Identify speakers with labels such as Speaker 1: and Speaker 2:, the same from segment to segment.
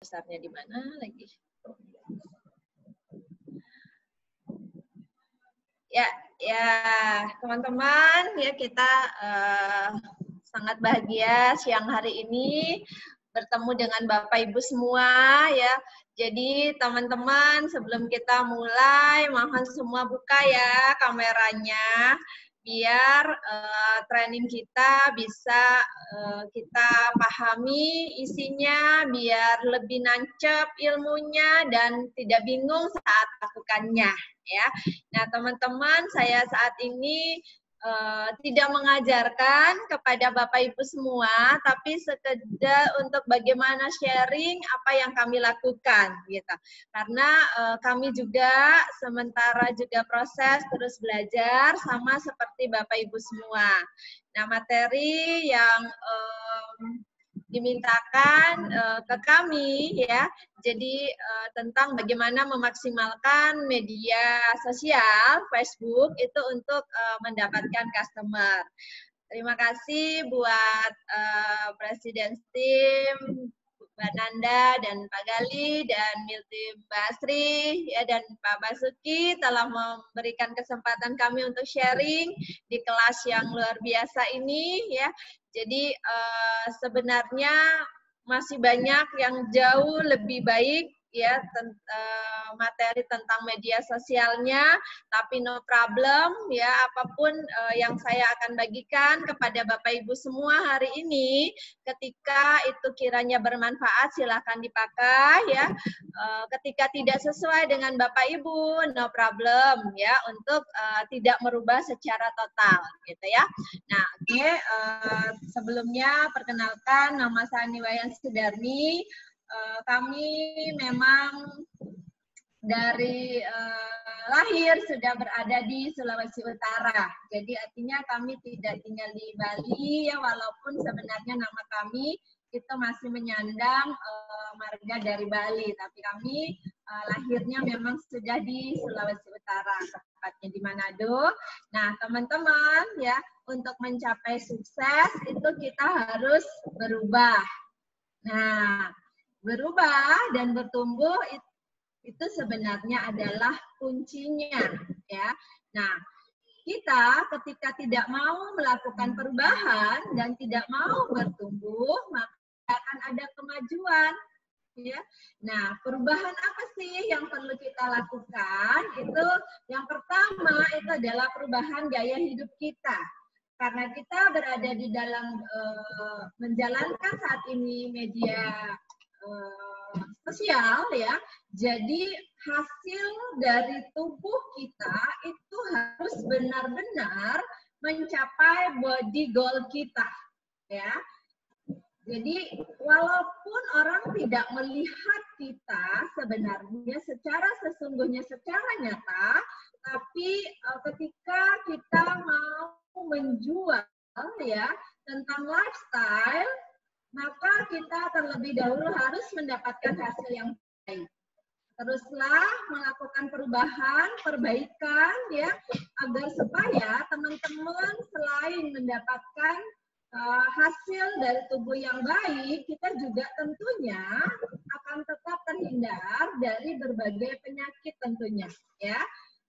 Speaker 1: besarnya di mana lagi? Ya, teman-teman, ya kita sangat bahagia siang hari ini bertemu dengan Bapak Ibu semua ya. Jadi teman-teman, sebelum kita mulai, mohon semua buka ya kameranya biar training kita bisa kita pahami isinya, biar lebih nancep ilmunya dan tidak bingung saat lakukannya ya. Nah, teman-teman, saya saat ini tidak mengajarkan kepada Bapak Ibu semua, tapi sekedar untuk bagaimana sharing apa yang kami lakukan, gitu. Karena kami juga sementara juga proses terus belajar sama seperti Bapak Ibu semua. Nah, materi yang dimintakan ke kami ya, jadi tentang bagaimana memaksimalkan media sosial Facebook itu untuk mendapatkan customer. Terima kasih buat Presiden Tim, Mbak Nanda dan Pak Gali dan Milti Basri ya, dan Pak Basuki telah memberikan kesempatan kami untuk sharing di kelas yang luar biasa ini ya. Jadi sebenarnya masih banyak yang jauh lebih baik ya materi tentang media sosialnya, tapi no problem ya, apapun yang saya akan bagikan kepada Bapak Ibu semua hari ini, ketika itu kiranya bermanfaat silahkan dipakai ya, ketika tidak sesuai dengan Bapak Ibu no problem ya, untuk tidak merubah secara total gitu ya. Nah, oke, sebelumnya perkenalkan nama saya Niwayan Sudarni. Kami memang dari lahir sudah berada di Sulawesi Utara. Jadi artinya kami tidak tinggal di Bali ya, walaupun sebenarnya nama kami itu masih menyandang marga dari Bali, tapi kami lahirnya memang sudah di Sulawesi Utara, tepatnya di Manado. Nah, teman-teman ya, untuk mencapai sukses itu kita harus berubah. Nah, berubah dan bertumbuh itu sebenarnya adalah kuncinya ya. Nah, kita ketika tidak mau melakukan perubahan dan tidak mau bertumbuh, maka akan ada kemajuan ya. Nah, perubahan apa sih yang perlu kita lakukan? Itu yang pertama itu adalah perubahan gaya hidup kita. Karena kita berada di dalam menjalankan saat ini media sosial ya, jadi hasil dari tubuh kita itu harus benar-benar mencapai body goal kita ya. Jadi walaupun orang tidak melihat kita sebenarnya secara sesungguhnya secara nyata, tapi ketika kita mau menjual ya tentang lifestyle, maka kita terlebih dahulu harus mendapatkan hasil yang baik. Teruslah melakukan perubahan, perbaikan ya, agar supaya teman-teman selain mendapatkan hasil dari tubuh yang baik, kita juga tentunya akan tetap terhindar dari berbagai penyakit tentunya ya.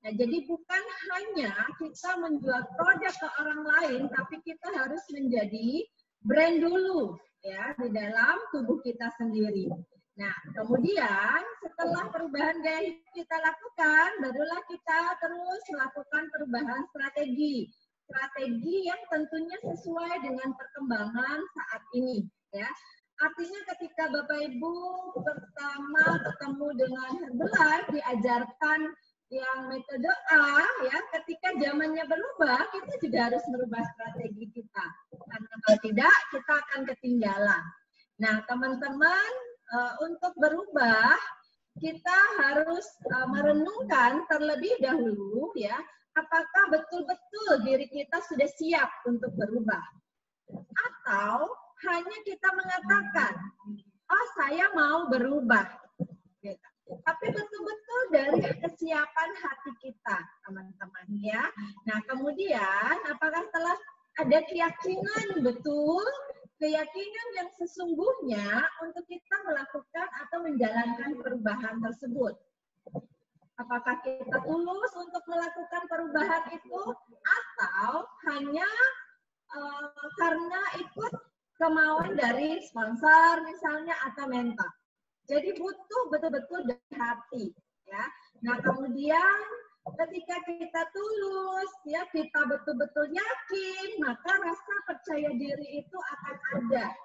Speaker 1: Nah, jadi bukan hanya kita menjual produk ke orang lain, tapi kita harus menjadi brand dulu ya di dalam tubuh kita sendiri. Nah, kemudian setelah perubahan gaya hidup kita lakukan, barulah kita terus melakukan perubahan strategi. Strategi yang tentunya sesuai dengan perkembangan saat ini ya. Artinya ketika Bapak Ibu pertama ketemu dengan Herbalife diajarkan yang metode A ya, ketika zamannya berubah kita juga harus merubah strategi kita, karena kalau tidak kita akan ketinggalan. Nah, teman-teman, untuk berubah kita harus merenungkan terlebih dahulu ya, apakah betul-betul diri kita sudah siap untuk berubah, atau hanya kita mengatakan oh saya mau berubah gitu. Tapi betul-betul dari kesiapan hati kita, teman-teman ya. Nah, kemudian apakah setelah ada keyakinan betul keyakinan yang sesungguhnya untuk kita melakukan atau menjalankan perubahan tersebut. Apakah kita tulus untuk melakukan perubahan itu atau hanya karena ikut kemauan dari sponsor misalnya atau mentor. Jadi butuh betul-betul dari hati, ya. Nah, kemudian ketika kita tulus, ya, kita betul-betul yakin, maka rasa percaya diri itu akan ada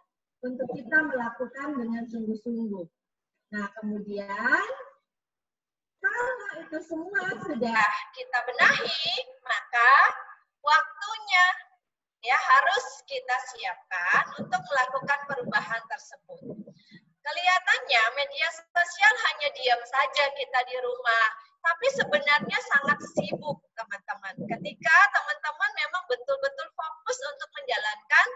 Speaker 1: untuk kita melakukan dengan sungguh-sungguh. Nah, kemudian kalau itu semua sudah kita benahi, maka waktunya ya harus kita siapkan untuk melakukan perubahan tersebut. Kelihatannya media sosial hanya diam saja kita di rumah, tapi sebenarnya sangat sibuk, teman-teman. Ketika teman-teman memang betul-betul fokus untuk menjalankan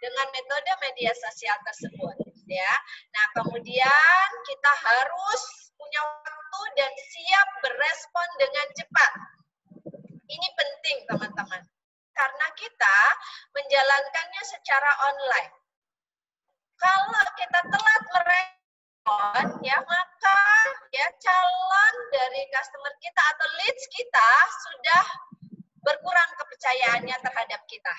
Speaker 1: dengan metode media sosial tersebut, ya. Nah, kemudian kita harus punya waktu dan siap berespon dengan cepat. Ini penting, teman-teman, karena kita menjalankannya secara online. Kalau kita telat merespon, ya, maka ya calon dari customer kita atau leads kita sudah berkurang kepercayaannya terhadap kita.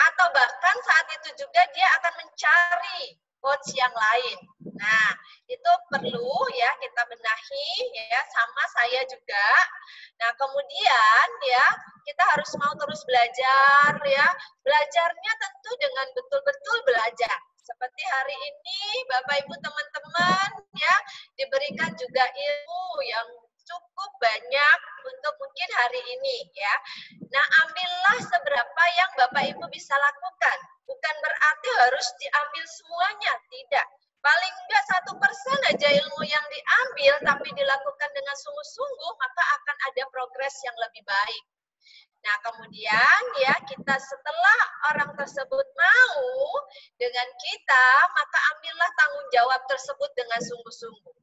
Speaker 1: Atau bahkan saat itu juga dia akan mencari coach yang lain. Nah, itu perlu ya kita benahi, ya, sama saya juga. Nah, kemudian ya kita harus mau terus belajar, ya. Belajarnya tentu dengan betul-betul belajar. Seperti hari ini Bapak Ibu teman-teman ya diberikan juga ilmu yang cukup banyak untuk mungkin hari ini, ya. Nah, ambillah seberapa yang Bapak Ibu bisa lakukan. Bukan berarti harus diambil semuanya, tidak. Paling enggak 1% aja ilmu yang diambil tapi dilakukan dengan sungguh-sungguh, maka akan ada progres yang lebih baik. Nah, kemudian ya kita setelah orang tersebut mau dengan kita, maka ambillah tanggung jawab tersebut dengan sungguh-sungguh.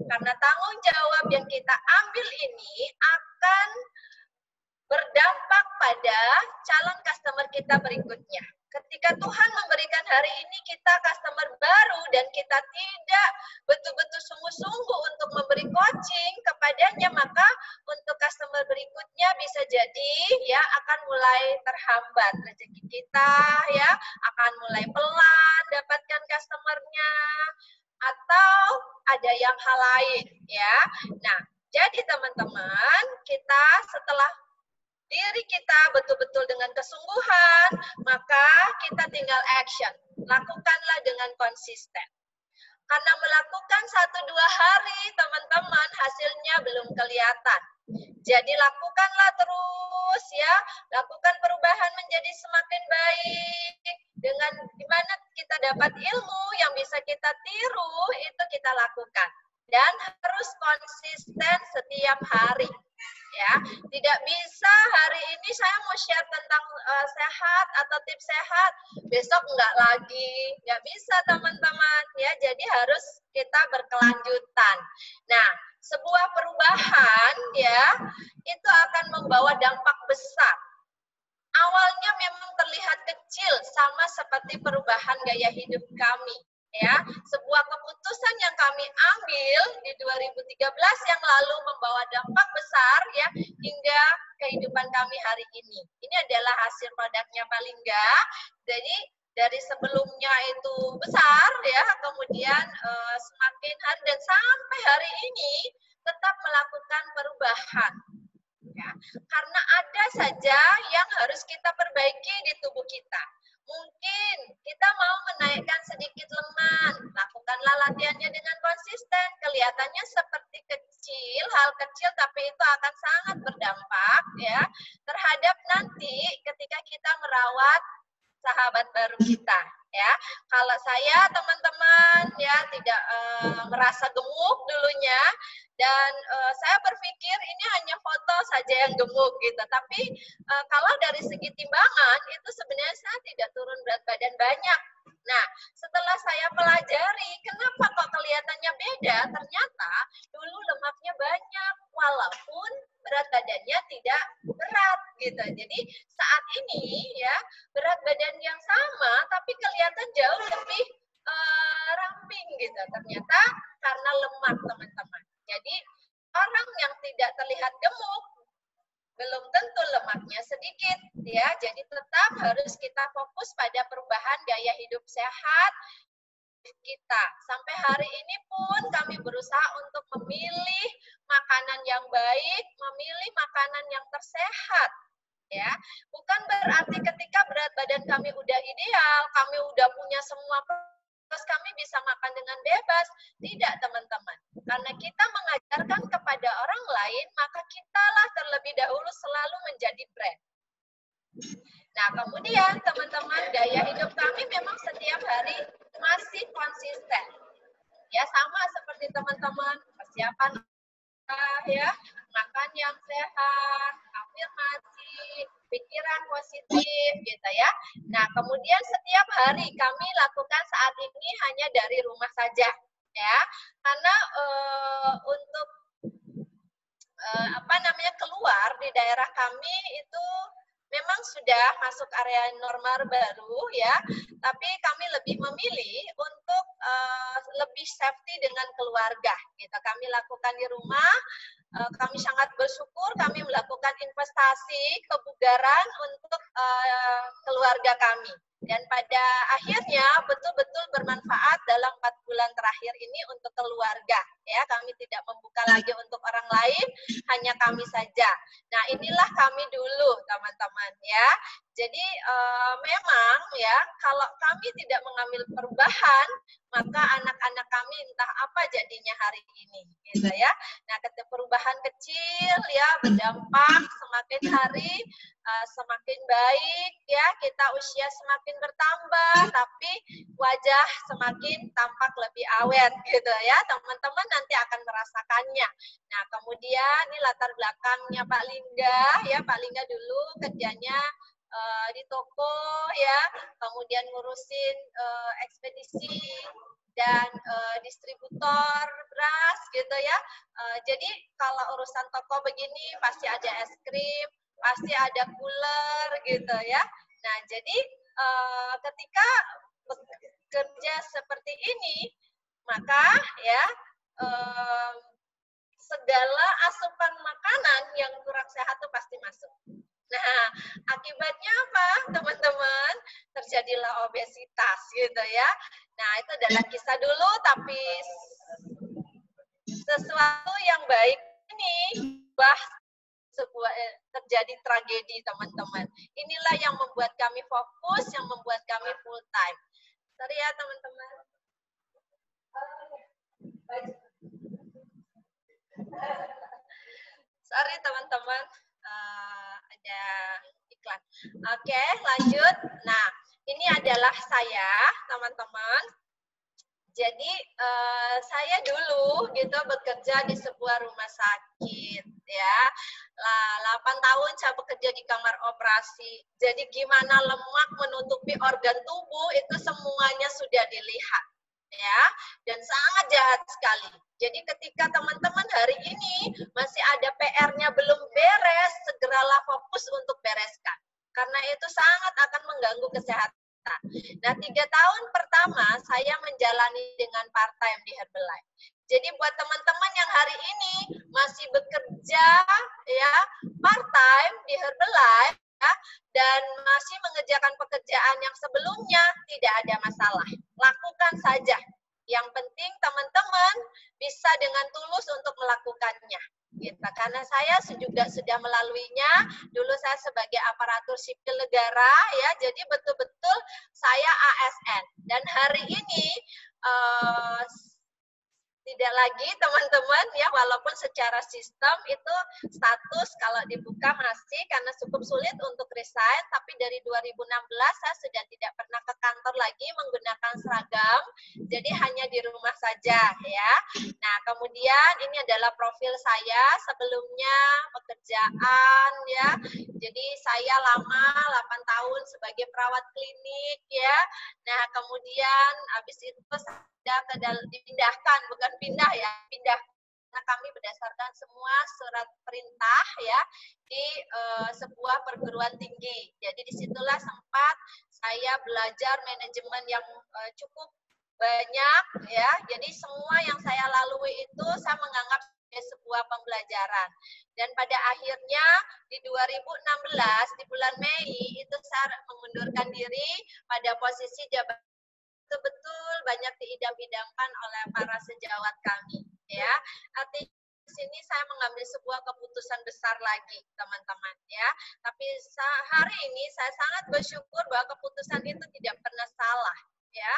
Speaker 1: Karena tanggung jawab yang kita ambil ini akan berdampak pada calon customer kita berikutnya. Ketika Tuhan memberikan hari ini kita customer baru dan kita tidak betul-betul sungguh-sungguh untuk memberi coaching kepadanya, maka untuk customer berikutnya bisa jadi ya akan mulai terhambat rezeki kita, ya akan mulai pelan dapatkan customernya atau ada yang hal lain, ya. Nah, jadi teman-teman, kita setelah diri kita betul-betul dengan kesungguhan, maka kita tinggal action. Lakukanlah dengan konsisten. Karena melakukan 1-2 hari, teman-teman, hasilnya belum kelihatan. Jadi lakukanlah terus, ya. Lakukan perubahan menjadi semakin baik. Dengan dimana kita dapat ilmu yang bisa kita tiru, itu kita lakukan. Dan harus konsisten setiap hari. Ya, tidak bisa hari ini saya mau share tentang sehat atau tips sehat, besok enggak lagi, nggak bisa teman-teman, ya. Jadi harus kita berkelanjutan. Nah, sebuah perubahan ya itu akan membawa dampak besar. Awalnya memang terlihat kecil, sama seperti perubahan gaya hidup kami. Ya, sebuah keputusan yang kami ambil di 2013 yang lalu membawa dampak besar ya hingga kehidupan kami hari ini. Ini adalah hasil produknya paling enggak. Jadi dari sebelumnya itu besar ya, kemudian semakin hari dan sampai hari ini tetap melakukan perubahan. Ya, karena ada saja yang harus kita perbaiki di tubuh kita. Mungkin kita mau menaikkan sedikit lengan, lakukanlah latihannya dengan konsisten. Kelihatannya seperti kecil, hal kecil, tapi itu akan sangat berdampak ya terhadap nanti ketika kita merawat sahabat baru kita. Ya, kalau saya teman-teman ya tidak merasa gemuk dulunya dan saya berpikir ini hanya foto saja yang gemuk gitu. Tapi kalau dari segi timbangan itu sebenarnya saya tidak turun berat badan banyak. Nah, setelah saya pelajari kenapa kok kelihatannya beda, ternyata dulu lemaknya banyak walaupun berat badannya tidak berat gitu. Jadi saat ini ya berat badan yang sama tapi kelihatan jauh lebih ramping gitu. Ternyata karena lemak, teman-teman. Jadi orang yang tidak terlihat gemuk belum tentu lemaknya sedikit ya. Jadi tetap harus kita fokus pada perubahan gaya hidup sehat kita. Sampai hari ini pun kami berusaha untuk memilih makanan yang baik, memilih makanan yang tersehat. Ya, bukan berarti ketika berat badan kami udah ideal, kami udah punya semua, terus kami bisa makan dengan bebas. Tidak, teman-teman. Karena kita mengajarkan kepada orang lain, maka kitalah terlebih dahulu selalu menjadi brand. Nah, kemudian teman-teman, gaya hidup kami memang setiap hari masih konsisten. Ya, sama seperti teman-teman, persiapan ya, makan yang sehat, afirmasi, pikiran positif gitu ya. Nah, kemudian setiap hari kami lakukan saat ini hanya dari rumah saja ya. Karena untuk keluar di daerah kami itu memang sudah masuk area normal baru ya, tapi kami lebih memilih untuk lebih safety dengan keluarga gitu. Kami lakukan di rumah. Kami sangat bersyukur kami melakukan investasi kebugaran untuk keluarga kami. Dan pada akhirnya betul-betul bermanfaat dalam 4 bulan terakhir ini untuk keluarga. Ya, kami tidak membuka lagi untuk orang lain, hanya kami saja. Nah, inilah kami dulu, teman-teman ya. Jadi memang ya, kalau kami tidak mengambil perubahan, maka anak-anak kami entah apa jadinya hari ini, gitu ya. Nah, perubahan kecil ya berdampak semakin hari semakin baik ya, kita usia semakin bertambah, tapi wajah semakin tampak lebih awet gitu ya. Teman-teman nanti akan merasakannya. Nah, kemudian ini latar belakangnya Pak Lingga ya. Pak Lingga dulu kerjanya di toko ya, kemudian ngurusin ekspedisi dan distributor beras gitu ya. Jadi kalau urusan toko begini pasti ada es krim, pasti ada cooler gitu ya. Nah, jadi ketika bekerja seperti ini, maka ya segala asupan makanan yang kurang sehat itu pasti masuk. Nah, akibatnya apa, teman-teman? Terjadilah obesitas gitu ya. Nah, itu adalah kisah dulu, tapi sesuatu yang baik ini terjadi tragedi, teman-teman. Inilah yang membuat kami fokus, yang membuat kami full time. Sorry ya, teman-teman. Sorry, teman-teman. Ada iklan. Oke, lanjut. Nah, ini adalah saya, teman-teman. Jadi saya dulu gitu bekerja di sebuah rumah sakit ya. 8 tahun saya bekerja di kamar operasi. Jadi gimana lemak menutupi organ tubuh itu semuanya sudah dilihat ya, dan sangat jahat sekali. Jadi ketika teman-teman hari ini masih ada PR-nya belum beres, segeralah fokus untuk bereskan. Karena itu sangat akan mengganggu kesehatan. Nah, 3 tahun pertama saya menjalani dengan part-time di Herbalife. Jadi buat teman-teman yang hari ini masih bekerja ya part-time di Herbalife ya, dan masih mengerjakan pekerjaan yang sebelumnya, tidak ada masalah. Lakukan saja. Yang penting teman-teman bisa dengan tulus untuk melakukannya. Gitu. Karena saya juga sudah melaluinya, dulu saya sebagai aparatur sipil negara ya, jadi betul-betul saya ASN. Dan hari ini tidak lagi teman-teman ya, walaupun secara sistem itu status kalau dibuka masih, karena cukup sulit untuk resign, tapi dari 2016 saya sudah tidak pernah ke kantor lagi menggunakan seragam, jadi hanya di rumah saja ya. Nah, kemudian ini adalah profil saya sebelumnya pekerjaan ya. Jadi saya lama 8 tahun sebagai perawat klinik ya. Nah, kemudian habis itu dipindahkan, bukan pindah ya, pindah karena kami berdasarkan semua surat perintah ya di sebuah perguruan tinggi. Jadi disitulah sempat saya belajar manajemen yang cukup banyak ya. Jadi semua yang saya lalui itu saya menganggap sebagai sebuah pembelajaran. Dan pada akhirnya di 2016 di bulan Mei itu saya mengundurkan diri pada posisi jabatan betul-betul banyak diidam-idamkan oleh para sejawat kami ya. Artinya di sini saya mengambil sebuah keputusan besar lagi teman-teman ya. Tapi hari ini saya sangat bersyukur bahwa keputusan itu tidak pernah salah ya.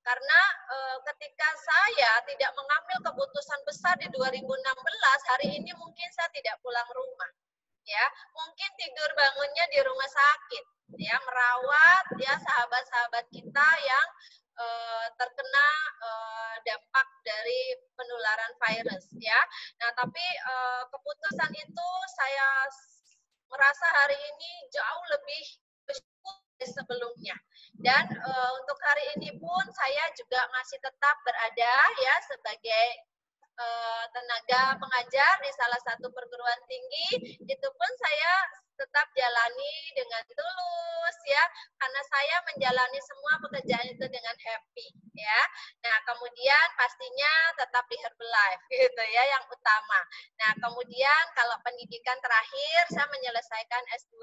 Speaker 1: Karena ketika saya tidak mengambil keputusan besar di 2016, hari ini mungkin saya tidak pulang rumah ya. Mungkin tidur bangunnya di rumah sakit ya, merawat ya sahabat-sahabat kita yang terkena dampak dari penularan virus ya. Nah, tapi keputusan itu saya merasa hari ini jauh lebih bersyukur dari sebelumnya. Dan untuk hari ini pun saya juga masih tetap berada ya sebagai tenaga pengajar di salah satu perguruan tinggi. Itu pun saya tetap jalani dengan tulus ya, karena saya menjalani semua pekerjaan itu dengan happy ya. Nah, kemudian pastinya tetap di Herbalife gitu ya yang utama. Nah, kemudian kalau pendidikan terakhir saya menyelesaikan S2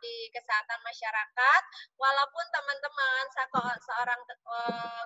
Speaker 1: di kesehatan masyarakat. Walaupun teman-teman saya seorang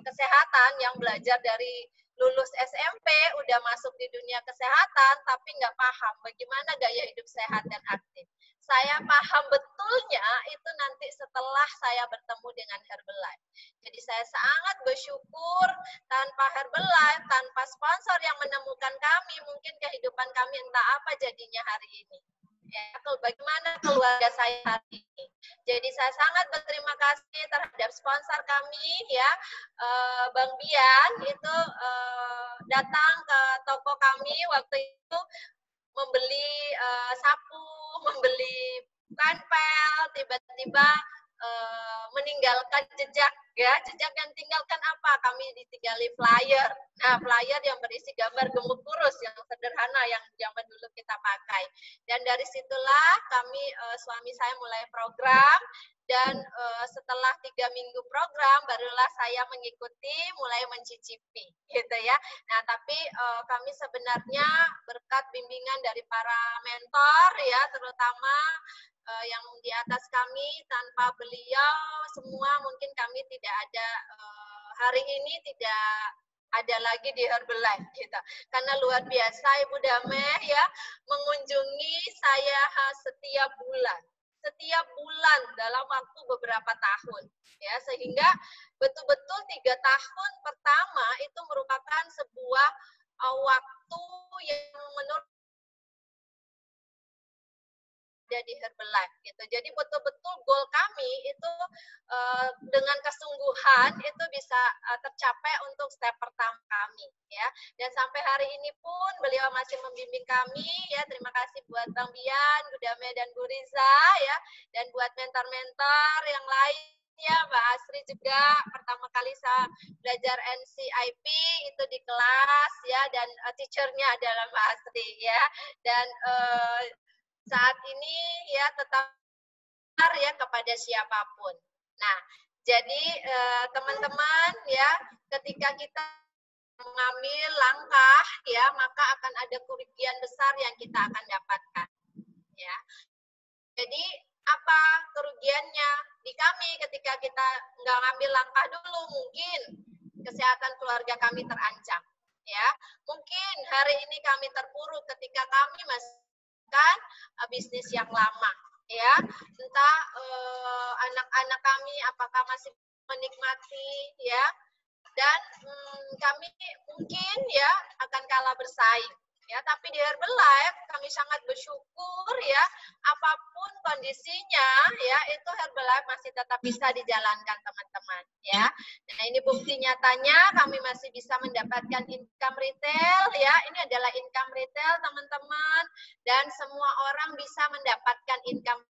Speaker 1: kesehatan yang belajar dari lulus SMP, udah masuk di dunia kesehatan, tapi nggak paham bagaimana gaya hidup sehat dan aktif. Saya paham betulnya itu nanti setelah saya bertemu dengan Herbalife. Jadi saya sangat bersyukur tanpa Herbalife, tanpa sponsor yang menemukan kami, mungkin kehidupan kami entah apa jadinya hari ini. Ya, bagaimana keluarga saya hari ini. Jadi saya sangat berterima kasih terhadap sponsor kami ya, Bang Bian itu datang ke toko kami waktu itu membeli sapu, membeli penpel, tiba-tiba meninggalkan jejak ya. Jejak yang tinggalkan apa? Kami ditinggali flyer. Nah, flyer yang berisi gambar gemuk kurus yang sederhana yang zaman dulu kita pakai. Dan dari situlah kami suami saya mulai program. Dan setelah 3 minggu program barulah saya mengikuti, mulai mencicipi gitu ya. Nah, tapi kami sebenarnya berkat bimbingan dari para mentor ya, terutama yang di atas kami, tanpa beliau semua mungkin kami tidak ada hari ini tidak ada lagi di Herbalife gitu. Karena luar biasa Ibu Dameh ya mengunjungi saya setiap bulan dalam waktu beberapa tahun ya, sehingga betul-betul 3 tahun pertama itu merupakan sebuah waktu yang menurut ada di Herbalife gitu. Jadi betul-betul goal kami itu dengan kesungguhan itu bisa tercapai untuk step pertama kami ya. Dan sampai hari ini pun beliau masih membimbing kami ya. Terima kasih buat Bang Bian, Bu Dameh dan Bu Riza ya, dan buat mentor-mentor yang lain ya, Mbak Asri juga pertama kali saya belajar NCIP itu di kelas ya, dan teachernya adalah Mbak Asri ya. Dan saat ini ya tetap ya kepada siapapun. Nah, jadi teman-teman ya, ketika kita mengambil langkah ya, maka akan ada kerugian besar yang kita akan dapatkan ya. Jadi apa kerugiannya di kami ketika kita nggak ngambil langkah dulu? Mungkin kesehatan keluarga kami terancam ya. Mungkin hari ini kami terpuruk ketika kami masih bisnis yang lama ya, entah anak-anak kami apakah masih menikmati ya, dan kami mungkin ya akan kalah bersaing ya. Tapi di Herbalife kami sangat bersyukur ya, apapun kondisinya ya, itu Herbalife masih tetap bisa dijalankan teman-teman ya. Nah, ini bukti nyatanya kami masih bisa mendapatkan income retail ya. Ini adalah income retail teman-teman, dan semua orang bisa mendapatkan income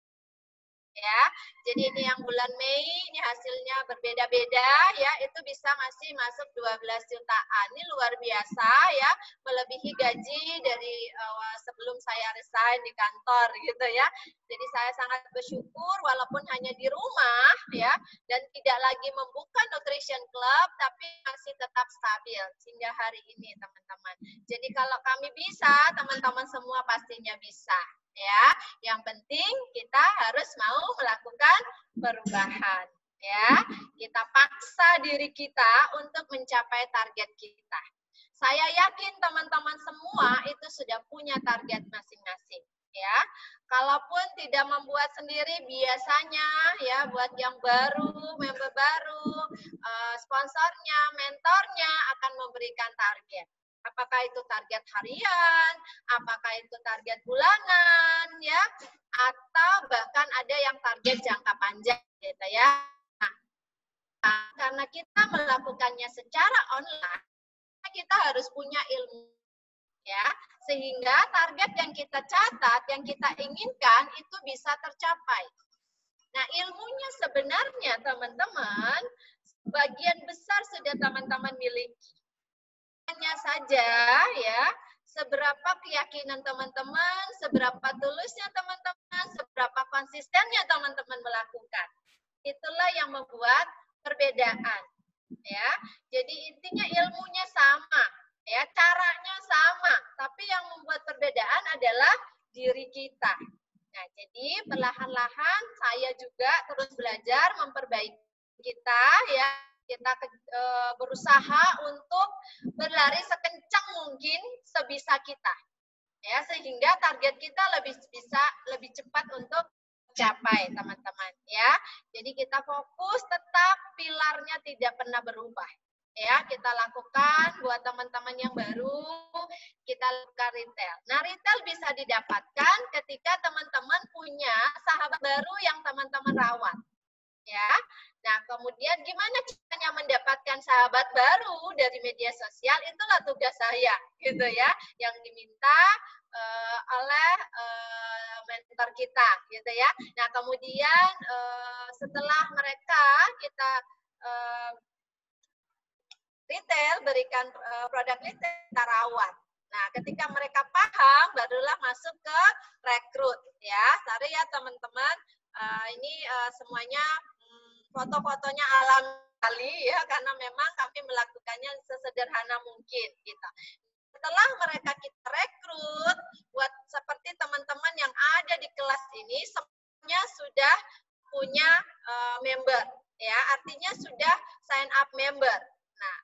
Speaker 1: ya. Jadi ini yang bulan Mei, ini hasilnya berbeda-beda ya, itu bisa masih masuk 12 jutaan. Ini luar biasa ya, melebihi gaji dari sebelum saya resign di kantor gitu ya. Jadi saya sangat bersyukur walaupun hanya di rumah ya dan tidak lagi membuka nutrition club tapi masih tetap stabil hingga hari ini teman-teman. Jadi kalau kami bisa, teman-teman semua pastinya bisa ya. Yang penting kita harus mau melakukan perubahan ya. Kita paksa diri kita untuk mencapai target kita. Saya yakin teman-teman semua itu sudah punya target masing-masing ya. Kalaupun tidak membuat sendiri, biasanya ya buat yang baru, member baru, sponsornya, mentornya akan memberikan target. Apakah itu target harian, apakah itu target bulanan ya, atau bahkan ada yang target jangka panjang gitu ya. Nah, karena kita melakukannya secara online, kita harus punya ilmu ya, sehingga target yang kita catat, yang kita inginkan itu bisa tercapai. Nah, ilmunya sebenarnya teman-teman sebagian besar sudah teman-teman miliki. Hanya saja ya, seberapa keyakinan teman-teman, seberapa tulusnya teman-teman, seberapa konsistennya teman-teman melakukan. Itulah yang membuat perbedaan ya. Jadi intinya ilmunya sama ya, caranya sama, tapi yang membuat perbedaan adalah diri kita. Nah, jadi perlahan-lahan saya juga terus belajar memperbaiki kita ya. Kita berusaha untuk berlari sekencang mungkin sebisa kita ya, sehingga target kita lebih cepat untuk capai teman-teman ya. Jadi kita fokus tetap pilarnya tidak pernah berubah ya. Kita lakukan buat teman-teman yang baru, kita lakukan retail. Nah, retail bisa didapatkan ketika teman-teman punya sahabat baru yang teman-teman rawat ya. Nah, kemudian gimana caranya mendapatkan sahabat baru dari media sosial? Itulah tugas saya gitu ya, yang diminta oleh mentor kita gitu ya. Nah, kemudian setelah mereka kita retail, berikan produk retail, kita rawat. Nah, ketika mereka paham, barulah masuk ke rekrut ya. Sorry ya teman-teman, ini semuanya foto-fotonya alam kali ya, karena memang kami melakukannya sesederhana mungkin gitu. Setelah mereka kita rekrut, buat seperti teman-teman yang ada di kelas ini, semuanya sudah punya member ya, artinya sudah sign up member. Nah,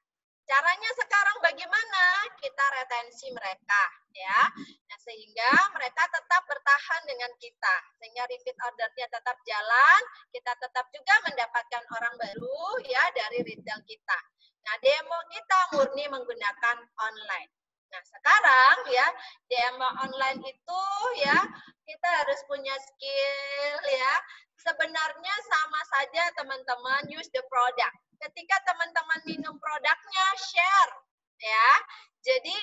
Speaker 1: caranya sekarang bagaimana? Kita retensi mereka ya. Nah, sehingga mereka tetap bertahan dengan kita. Sehingga repeat order-nya tetap jalan, kita tetap juga mendapatkan orang baru ya dari retail kita. Nah, demo kita murni menggunakan online. Nah, sekarang ya, demo online itu ya, kita harus punya skill ya. Sebenarnya sama saja teman-teman use the product. Ketika teman-teman minum produknya, share ya. Jadi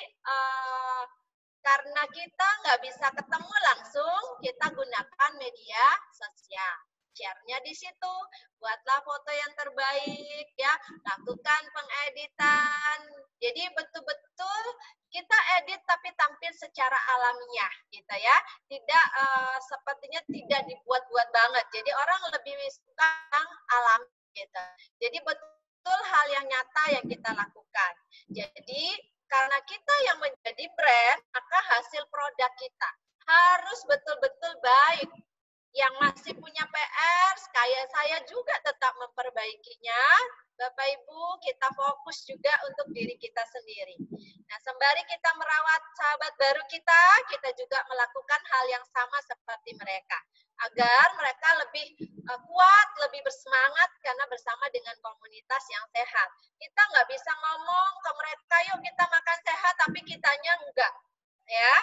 Speaker 1: karena kita nggak bisa ketemu langsung, kita gunakan media sosial. Share-nya di situ, buatlah foto yang terbaik ya, lakukan pengeditan. Jadi betul-betul kita edit tapi tampil secara alamiah gitu ya. Tidak sepertinya tidak dibuat-buat banget. Jadi orang lebih suka yang alami gitu. Jadi betul hal yang nyata yang kita lakukan. Jadi karena kita yang menjadi brand, maka hasil produk kita harus betul-betul baik. Yang masih punya PR, kayak saya juga tetap memperbaikinya. Bapak Ibu, kita fokus juga untuk diri kita sendiri. Nah, sembari kita merawat sahabat baru kita juga melakukan hal yang sama seperti mereka. Agar mereka lebih kuat, lebih bersemangat karena bersama dengan komunitas yang sehat. Kita nggak bisa ngomong ke mereka, yuk kita makan sehat, tapi kitanya enggak. Ya,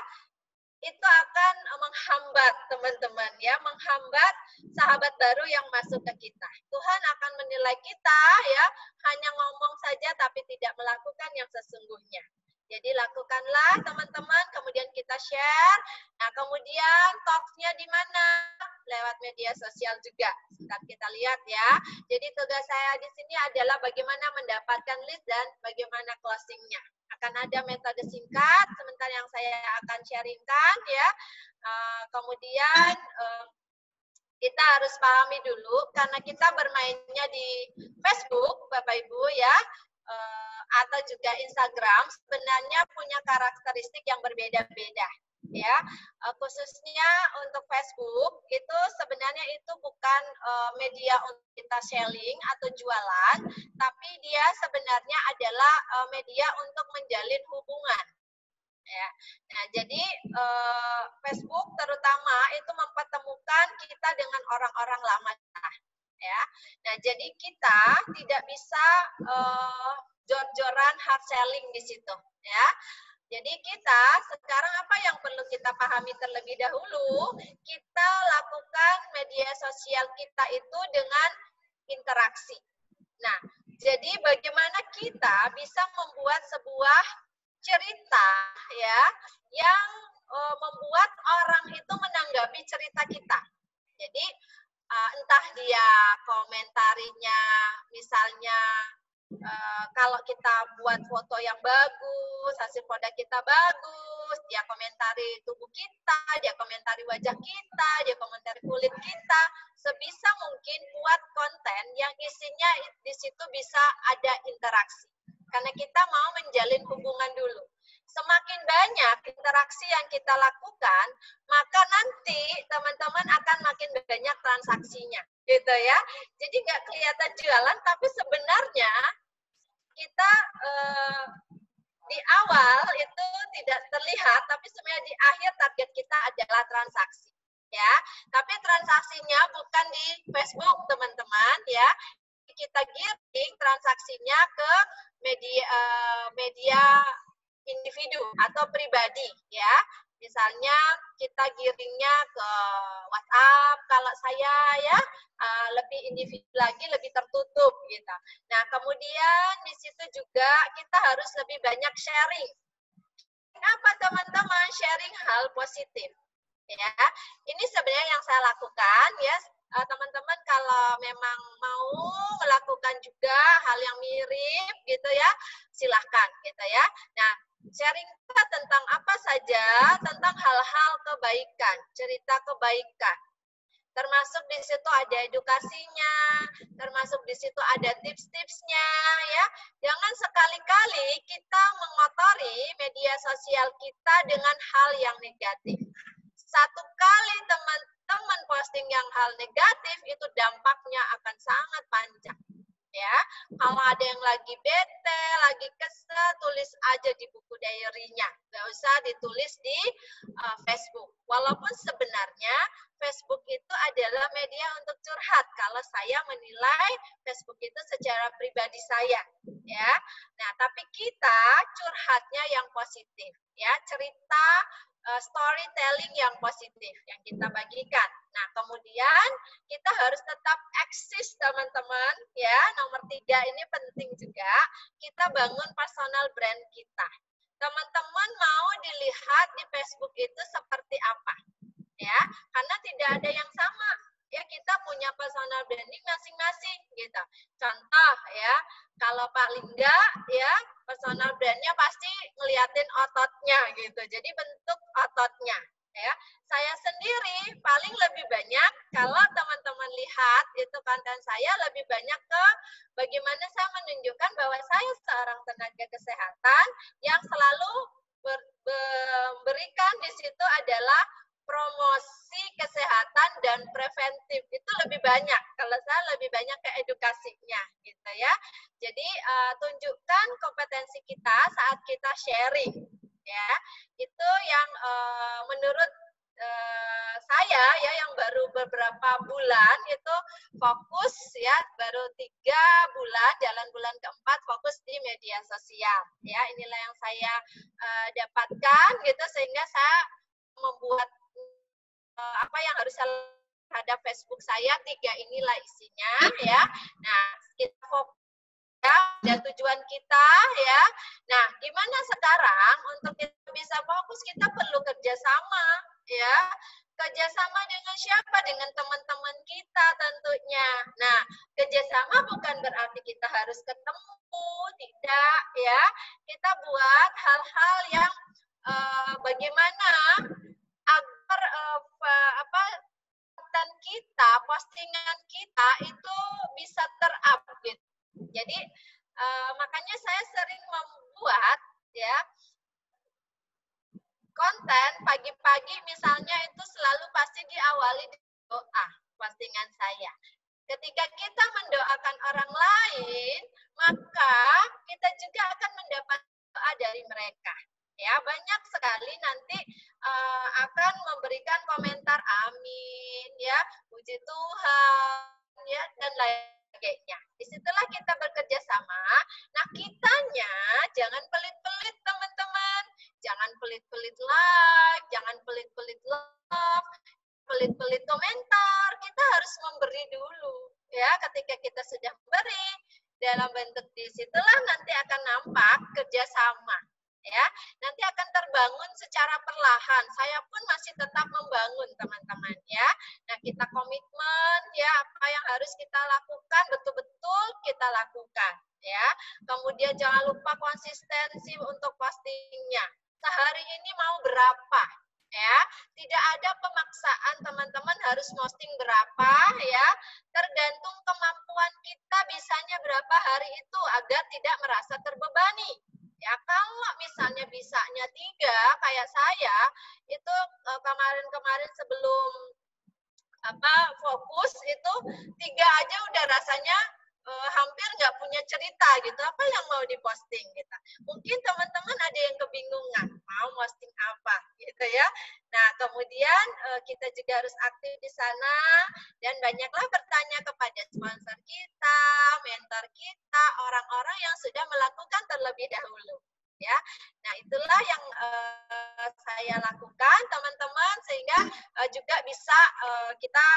Speaker 1: itu akan menghambat teman-teman ya, menghambat sahabat baru yang masuk ke kita. Tuhan akan menilai kita ya, hanya ngomong saja tapi tidak melakukan yang sesungguhnya. Jadi lakukanlah teman-teman, kemudian kita share. Nah, kemudian talks-nya di mana? Lewat media sosial juga. Sebentar kita lihat ya. Jadi tugas saya di sini adalah bagaimana mendapatkan lead dan bagaimana closing-nya. akan ada metode singkat sebentar yang saya akan sharingkan ya. Kemudian kita harus pahami dulu karena kita bermainnya di Facebook, Bapak Ibu ya, atau juga Instagram sebenarnya punya karakteristik yang berbeda-beda ya. Khususnya untuk Facebook itu sebenarnya itu bukan media untuk kita sharing atau jualan, tapi dia sebenarnya adalah media untuk menjalin hubungan. Ya. Nah, jadi Facebook terutama itu mempertemukan kita dengan orang-orang lama, ya. Nah, jadi kita tidak bisa jor-joran hard selling di situ, ya. Jadi kita sekarang apa yang perlu kita pahami terlebih dahulu, kita lakukan media sosial kita itu dengan interaksi. Nah, jadi bagaimana kita bisa membuat sebuah cerita ya yang membuat orang itu menanggapi cerita kita. Jadi entah dia komentarinya misalnya kalau kita buat foto yang bagus, hasil produk kita bagus, dia komentari tubuh kita, dia komentari wajah kita, dia komentari kulit kita, sebisa mungkin buat konten yang isinya di situ bisa ada interaksi. Karena kita mau menjalin hubungan dulu. Semakin banyak interaksi yang kita lakukan, maka nanti teman-teman akan makin banyak transaksinya, gitu ya. Jadi nggak kelihatan jualan, tapi sebenarnya kita di awal itu tidak terlihat, tapi sebenarnya di akhir target kita adalah transaksi, ya. Tapi transaksinya bukan di Facebook, teman-teman, ya. Kita giring transaksinya ke media individu atau pribadi ya. Misalnya kita giringnya ke WhatsApp kalau saya ya, lebih individu lagi, lebih tertutup gitu. Nah, kemudian di situ juga kita harus lebih banyak sharing. Apa teman-teman? Sharing hal positif. Ya, ini sebenarnya yang saya lakukan ya. Teman-teman kalau memang mau melakukan juga hal yang mirip gitu ya, silahkan gitu ya. Nah, sharing tentang apa saja, tentang hal-hal kebaikan, cerita kebaikan. Termasuk di situ ada edukasinya, termasuk di situ ada tips-tipsnya ya. Jangan sekali-kali kita mengotori media sosial kita dengan hal yang negatif. Satu kali teman-teman posting yang hal negatif itu dampaknya akan sangat panjang. Ya, kalau ada yang lagi bete, lagi kesel, tulis aja di buku diary-nya. Nggak usah ditulis di Facebook. Walaupun sebenarnya Facebook itu adalah media untuk curhat. Kalau saya menilai Facebook itu secara pribadi saya, ya. Nah, tapi kita curhatnya yang positif, ya. Cerita storytelling yang positif yang kita bagikan. Nah, kemudian kita harus tetap eksis, teman-teman. Ya, nomor 3 ini penting juga. Kita bangun personal brand kita. Teman-teman mau dilihat di Facebook itu seperti apa? Ya, karena tidak ada yang sama. Ya, kita punya personal branding masing-masing gitu. Contoh ya, kalau Pak Lingga ya, personal brandnya pasti ngeliatin ototnya gitu. Jadi bentuk ototnya ya. Saya sendiri paling lebih banyak kalau teman-teman lihat itu konten saya lebih banyak ke bagaimana saya menunjukkan bahwa saya seorang tenaga kesehatan yang selalu memberikan di situ adalah promosi kesehatan dan preventif. Itu lebih banyak. Kalau saya lebih banyak ke edukasinya gitu ya. Jadi tunjukkan kompetensi kita saat kita sharing ya. Itu yang menurut saya ya, yang baru beberapa bulan itu fokus ya, baru 3 bulan, jalan bulan keempat fokus di media sosial ya. Inilah yang saya dapatkan gitu, sehingga saya membuat apa yang harus saya terhadap Facebook saya, 3 inilah isinya ya. Nah, kita fokus dan tujuan kita ya. Nah, gimana sekarang untuk kita bisa fokus, kita perlu kerjasama ya. Kerjasama dengan siapa? Dengan teman-teman kita tentunya. Nah, Kerjasama bukan berarti kita harus ketemu, tidak ya. Kita buat hal-hal yang bagaimana agar konten kita, postingan kita itu bisa terupdate. Jadi makanya saya sering membuat ya konten pagi-pagi misalnya itu selalu pasti diawali doa postingan saya. Ketika kita mendoakan orang lain, maka kita juga akan mendapat doa dari mereka. Ya, banyak sekali nanti akan memberikan komentar amin, ya, puji Tuhan, ya, dan lain sebagainya. Disitulah kita bekerja sama. Nah, kitanya jangan pelit-pelit, teman-teman. Jangan pelit-pelit like, jangan pelit-pelit love, pelit-pelit komentar. Kita harus memberi dulu. Ya, ketika kita sudah memberi dalam bentuk disitulah nanti akan nampak kerjasama. Ya, nanti akan terbangun secara perlahan. Saya pun masih tetap membangun, teman-teman. Ya, nah kita komitmen. Ya, apa yang harus kita lakukan betul-betul kita lakukan. Ya, kemudian jangan lupa konsistensi untuk postingnya. Sehari ini mau berapa? Ya, tidak ada pemaksaan teman-teman harus posting berapa ya, tergantung kemampuan kita bisanya berapa hari itu agar tidak merasa terbebani. Ya, kalau misalnya bisanya 3 kayak saya itu kemarin-kemarin sebelum fokus itu 3 aja udah rasanya hampir nggak punya cerita gitu, apa yang mau diposting gitu. Mungkin teman-teman ada yang kebingungan mau posting apa gitu ya. Nah, kemudian kita juga harus aktif di sana dan banyaklah bertanya kepada sponsor kita, mentor kita, orang-orang yang sudah melakukan terlebih dahulu. Ya, nah itulah yang saya lakukan, teman-teman, sehingga juga bisa kita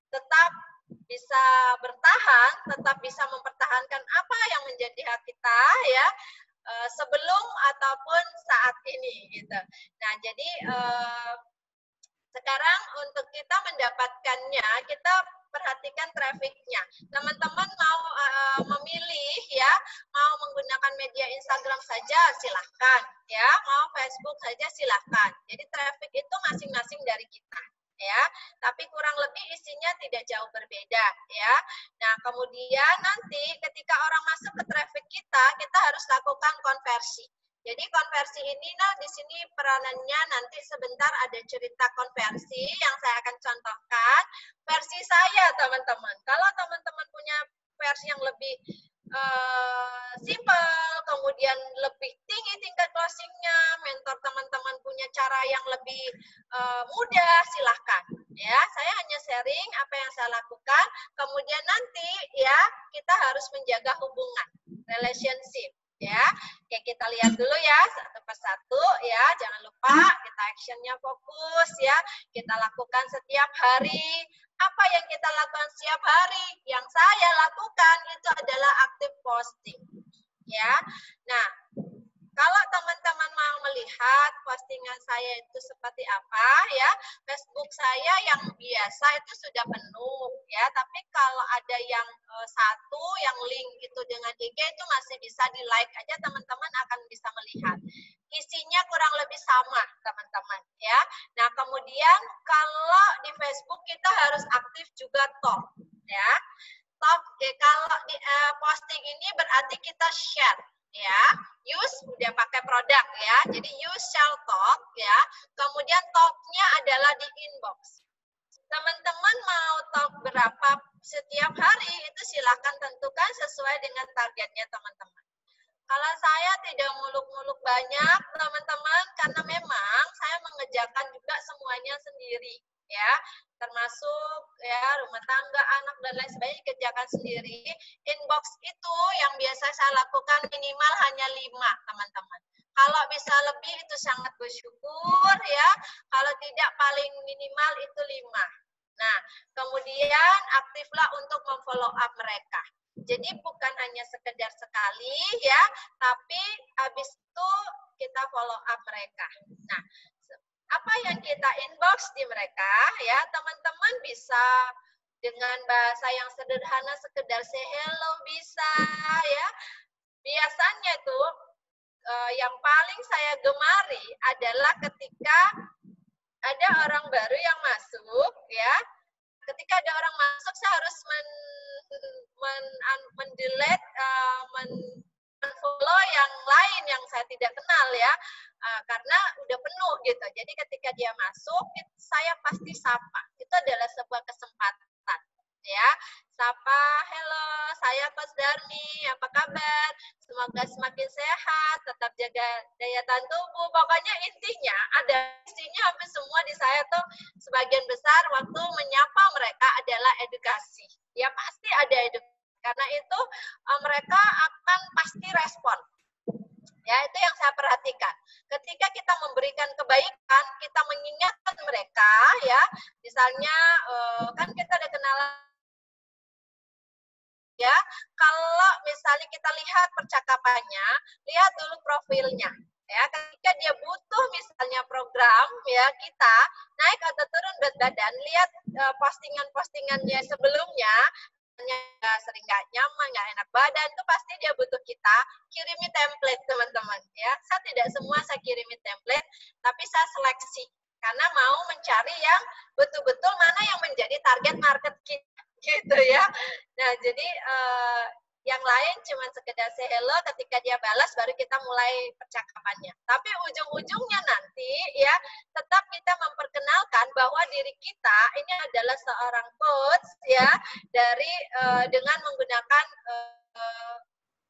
Speaker 1: tetap bisa bertahan, tetap bisa mempertahankan apa yang menjadi hak kita ya sebelum ataupun saat ini gitu. Nah, jadi sekarang untuk kita mendapatkannya, kita perhatikan trafficnya. Teman-teman mau memilih ya, mau menggunakan media Instagram saja silahkan, ya, mau Facebook saja silahkan. Jadi traffic itu masing-masing dari kita. Ya, tapi kurang lebih isinya tidak jauh berbeda ya. Nah, kemudian nanti ketika orang masuk ke traffic kita harus lakukan konversi. Jadi konversi ini di sini peranannya nanti sebentar ada cerita konversi yang saya akan contohkan. Versi saya, teman-teman. Kalau teman-teman punya versi yang lebih simple, kemudian lebih tinggi tingkat closingnya, mentor teman-teman punya cara yang lebih mudah, silahkan. Ya, saya hanya sharing apa yang saya lakukan. Kemudian nanti ya kita harus menjaga hubungan, relationship. Ya, oke, kita lihat dulu ya satu persatu ya, jangan lupa kita actionnya fokus ya, kita lakukan setiap hari. Apa yang kita lakukan setiap hari? Yang saya lakukan itu adalah aktif posting ya. Nah, kalau teman-teman mau melihat postingan saya itu seperti apa ya, Facebook saya yang biasa itu sudah penuh ya, tapi kalau ada yang satu yang link itu dengan IG itu masih bisa di like aja, teman-teman akan bisa melihat. Isinya kurang lebih sama, teman-teman ya. Nah, kemudian kalau di Facebook kita harus aktif juga top ya. Top kalau di posting ini berarti kita share ya, use udah pakai produk ya, jadi use shall talk ya, kemudian talknya adalah di inbox. Teman-teman mau talk berapa setiap hari itu silahkan tentukan sesuai dengan targetnya teman-teman. Kalau saya tidak muluk-muluk banyak teman-teman, karena memang saya mengerjakan juga semuanya sendiri ya, termasuk ya rumah tangga, anak dan lain sebagainya kerjakan sendiri. Inbox itu yang biasa saya lakukan minimal hanya 5 teman-teman. Kalau bisa lebih itu sangat bersyukur ya. Kalau tidak paling minimal itu 5. Nah, kemudian aktiflah untuk memfollow up mereka. Jadi bukan hanya sekedar sekali ya, tapi habis itu kita follow up mereka. Nah, apa yang kita inbox di mereka ya, teman-teman bisa dengan bahasa yang sederhana, sekedar say hello bisa ya. Biasanya tuh yang paling saya gemari adalah ketika ada orang baru yang masuk ya. Ketika ada orang masuk, saya harus mendelete, follow yang lain yang saya tidak kenal ya, karena udah penuh gitu. Jadi ketika dia masuk, saya pasti sapa. Itu adalah sebuah kesempatan ya. Sapa, hello, saya Coach Darmi, apa kabar? Semoga semakin sehat, tetap jaga daya tahan tubuh. Pokoknya intinya ada isinya hampir semua di saya tuh sebagian besar waktu menyapa mereka adalah edukasi. Ya pasti ada edukasi. Karena itu mereka akan pasti respon. Ya, itu yang saya perhatikan. Ketika kita memberikan kebaikan, kita mengingatkan mereka, ya, misalnya kan kita ada kenalan, ya. Kalau misalnya kita lihat percakapannya, lihat dulu profilnya. Ya, ketika dia butuh misalnya program ya kita naik atau turun berat badan, lihat postingan-postingannya sebelumnya, sering nggak nyaman, nggak enak badan, itu pasti dia butuh kita kirimi template teman-teman ya. Saya tidak semua saya kirimi template, tapi saya seleksi karena mau mencari yang betul-betul mana yang menjadi target market kita gitu ya. Nah jadi yang lain cuma sekedar say hello, ketika dia balas baru kita mulai percakapannya. Tapi ujung-ujungnya nanti ya tetap kita memperkenalkan bahwa diri kita ini adalah seorang coach ya dari dengan menggunakan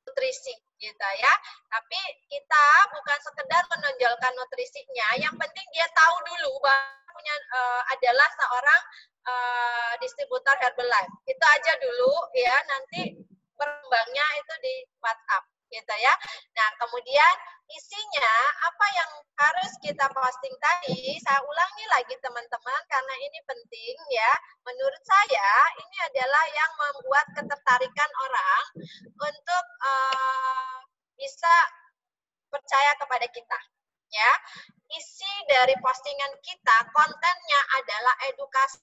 Speaker 1: nutrisi gitu ya. Tapi kita bukan sekedar menonjolkan nutrisinya, yang penting dia tahu dulu bahwa punya adalah seorang distributor Herbalife. Itu aja dulu ya, nanti berkembangnya itu di WhatsApp gitu ya. Nah, kemudian isinya apa yang harus kita posting tadi, saya ulangi lagi teman-teman karena ini penting ya. Menurut saya ini adalah yang membuat ketertarikan orang untuk bisa percaya kepada kita. Ya, isi dari postingan kita, kontennya adalah edukasi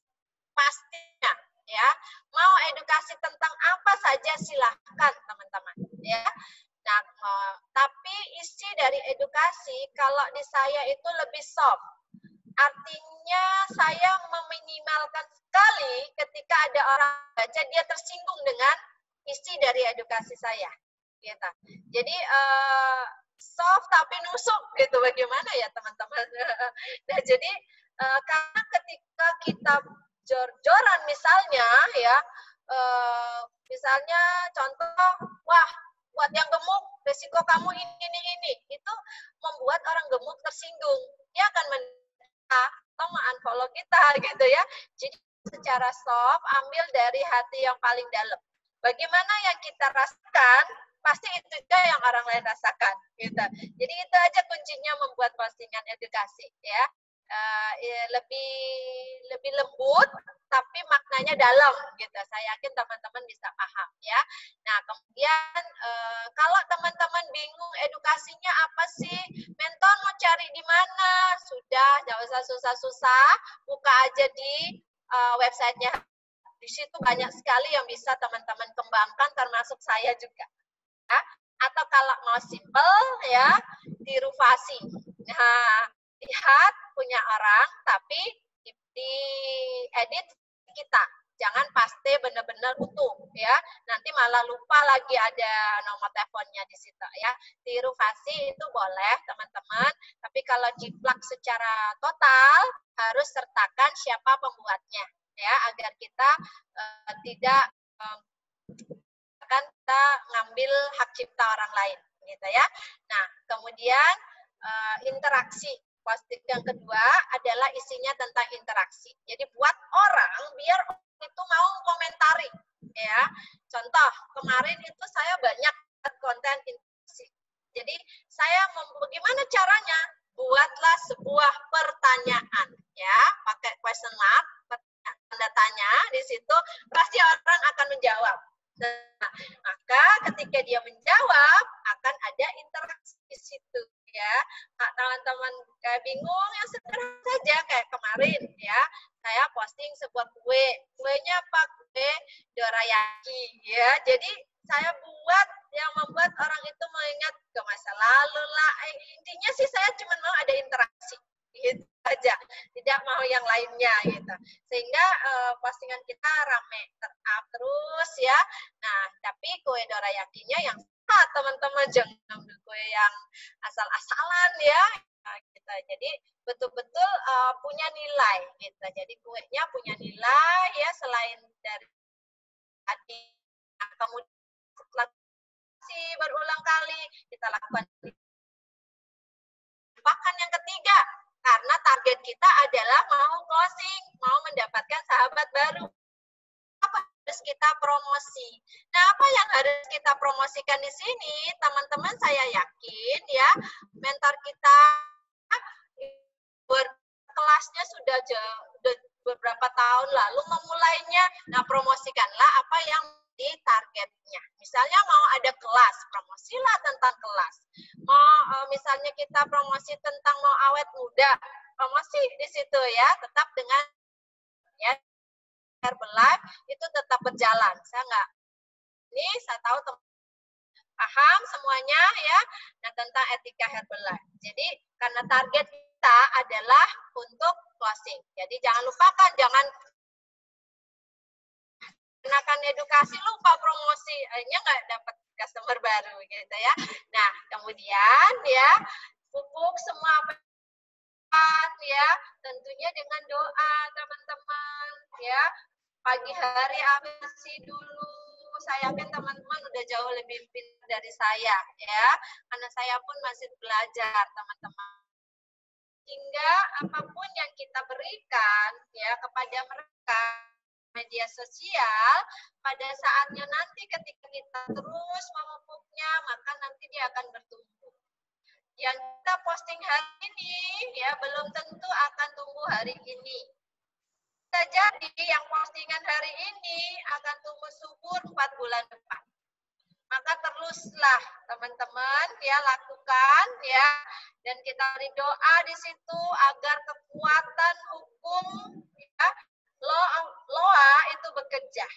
Speaker 1: pastinya. Ya, mau edukasi tentang apa saja silahkan teman-teman. Ya, nah, tapi isi dari edukasi kalau di saya itu lebih soft. Artinya saya meminimalkan sekali ketika ada orang baca dia tersinggung dengan isi dari edukasi saya. Gitu. Jadi soft tapi nusuk gitu, bagaimana ya teman-teman. Nah jadi karena ketika kita jor-joran misalnya ya, misalnya contoh, wah buat yang gemuk resiko kamu ini, itu membuat orang gemuk tersinggung, dia akan atau unfollow kita gitu ya. Jadi secara soft, ambil dari hati yang paling dalam. Bagaimana yang kita rasakan, pasti itu juga yang orang lain rasakan gitu. Jadi itu aja kuncinya membuat postingan edukasi ya. Lebih lembut tapi maknanya dalam gitu. Saya yakin teman-teman bisa paham ya. Nah, kemudian kalau teman-teman bingung edukasinya apa sih? Mentor mau cari di mana? Sudah, enggak usah susah-susah, buka aja di websitenya. Di situ banyak sekali yang bisa teman-teman kembangkan, termasuk saya juga. Ya. Atau kalau mau simple ya, diruvasi. Nah, lihat punya orang tapi di edit kita, jangan paste benar-benar utuh ya, nanti malah lupa lagi ada nomor teleponnya di situ ya. Diruvasi itu boleh teman-teman, tapi kalau jiplak secara total harus sertakan siapa pembuatnya ya, agar kita tidak akan kita ngambil hak cipta orang lain gitu ya. Nah kemudian interaksi. Posting yang kedua adalah isinya tentang interaksi. Jadi buat orang biar itu mau komentari ya. Contoh kemarin itu saya banyak konten interaksi. Jadi saya bagaimana caranya? Buatlah sebuah pertanyaan ya, pakai question mark, tanda tanya di situ, pasti orang akan menjawab. Nah, maka ketika dia menjawab akan ada interaksi di situ ya. Nah, teman-teman kayak bingung yang sederhana saja kayak kemarin ya, saya posting sebuah kuenya apa, kue dorayaki ya. Jadi saya buat yang membuat orang itu mengingat ke masa lalu lah. Intinya sih saya cuma mau ada interaksi gitu aja, tidak mau yang lainnya gitu. Sehingga postingan kita rame ter-up terus ya. Nah, tapi kue dorayakinya yang sehat teman-teman, jangan ambil kue yang asal-asalan ya. Nah, gitu. Jadi betul-betul punya nilai gitu. Jadi kuenya punya nilai ya, selain dari tadi. Nah, kemudian setelah berulang kali kita lakukan. Bahkan yang ketiga, karena target kita adalah mau closing, mau mendapatkan sahabat baru. Apa harus kita promosi? Nah, apa yang harus kita promosikan di sini, teman-teman, saya yakin ya, mentor kita kelasnya sudah beberapa tahun lalu memulainya. Nah, promosikanlah apa yang di targetnya. Misalnya mau ada kelas, promosilah tentang kelas. Mau misalnya kita promosi tentang mau awet muda, promosi di situ ya, tetap dengan ya Herbalife itu tetap berjalan. Saya tahu paham semuanya ya. Nah, tentang etika Herbalife. Jadi karena target kita adalah untuk closing. Jadi jangan lupakan, jangan kenakan edukasi lupa promosi, akhirnya nggak dapat customer baru gitu ya. Nah, kemudian ya pupuk semua ya, tentunya dengan doa teman-teman ya. Pagi hari afirmasi dulu. Saya yakin teman-teman udah jauh lebih pintar dari saya ya, karena saya pun masih belajar teman-teman. Hingga apapun yang kita berikan ya kepada mereka media sosial, pada saatnya nanti ketika kita terus memupuknya, maka nanti dia akan bertumbuh. Yang kita posting hari ini ya belum tentu akan tumbuh hari ini. Bisa jadi yang postingan hari ini akan tumbuh subur 4 bulan depan. Maka teruslah teman-teman ya lakukan ya, dan kita beri doa di situ agar kekuatan hukum ya, loa itu bekerja.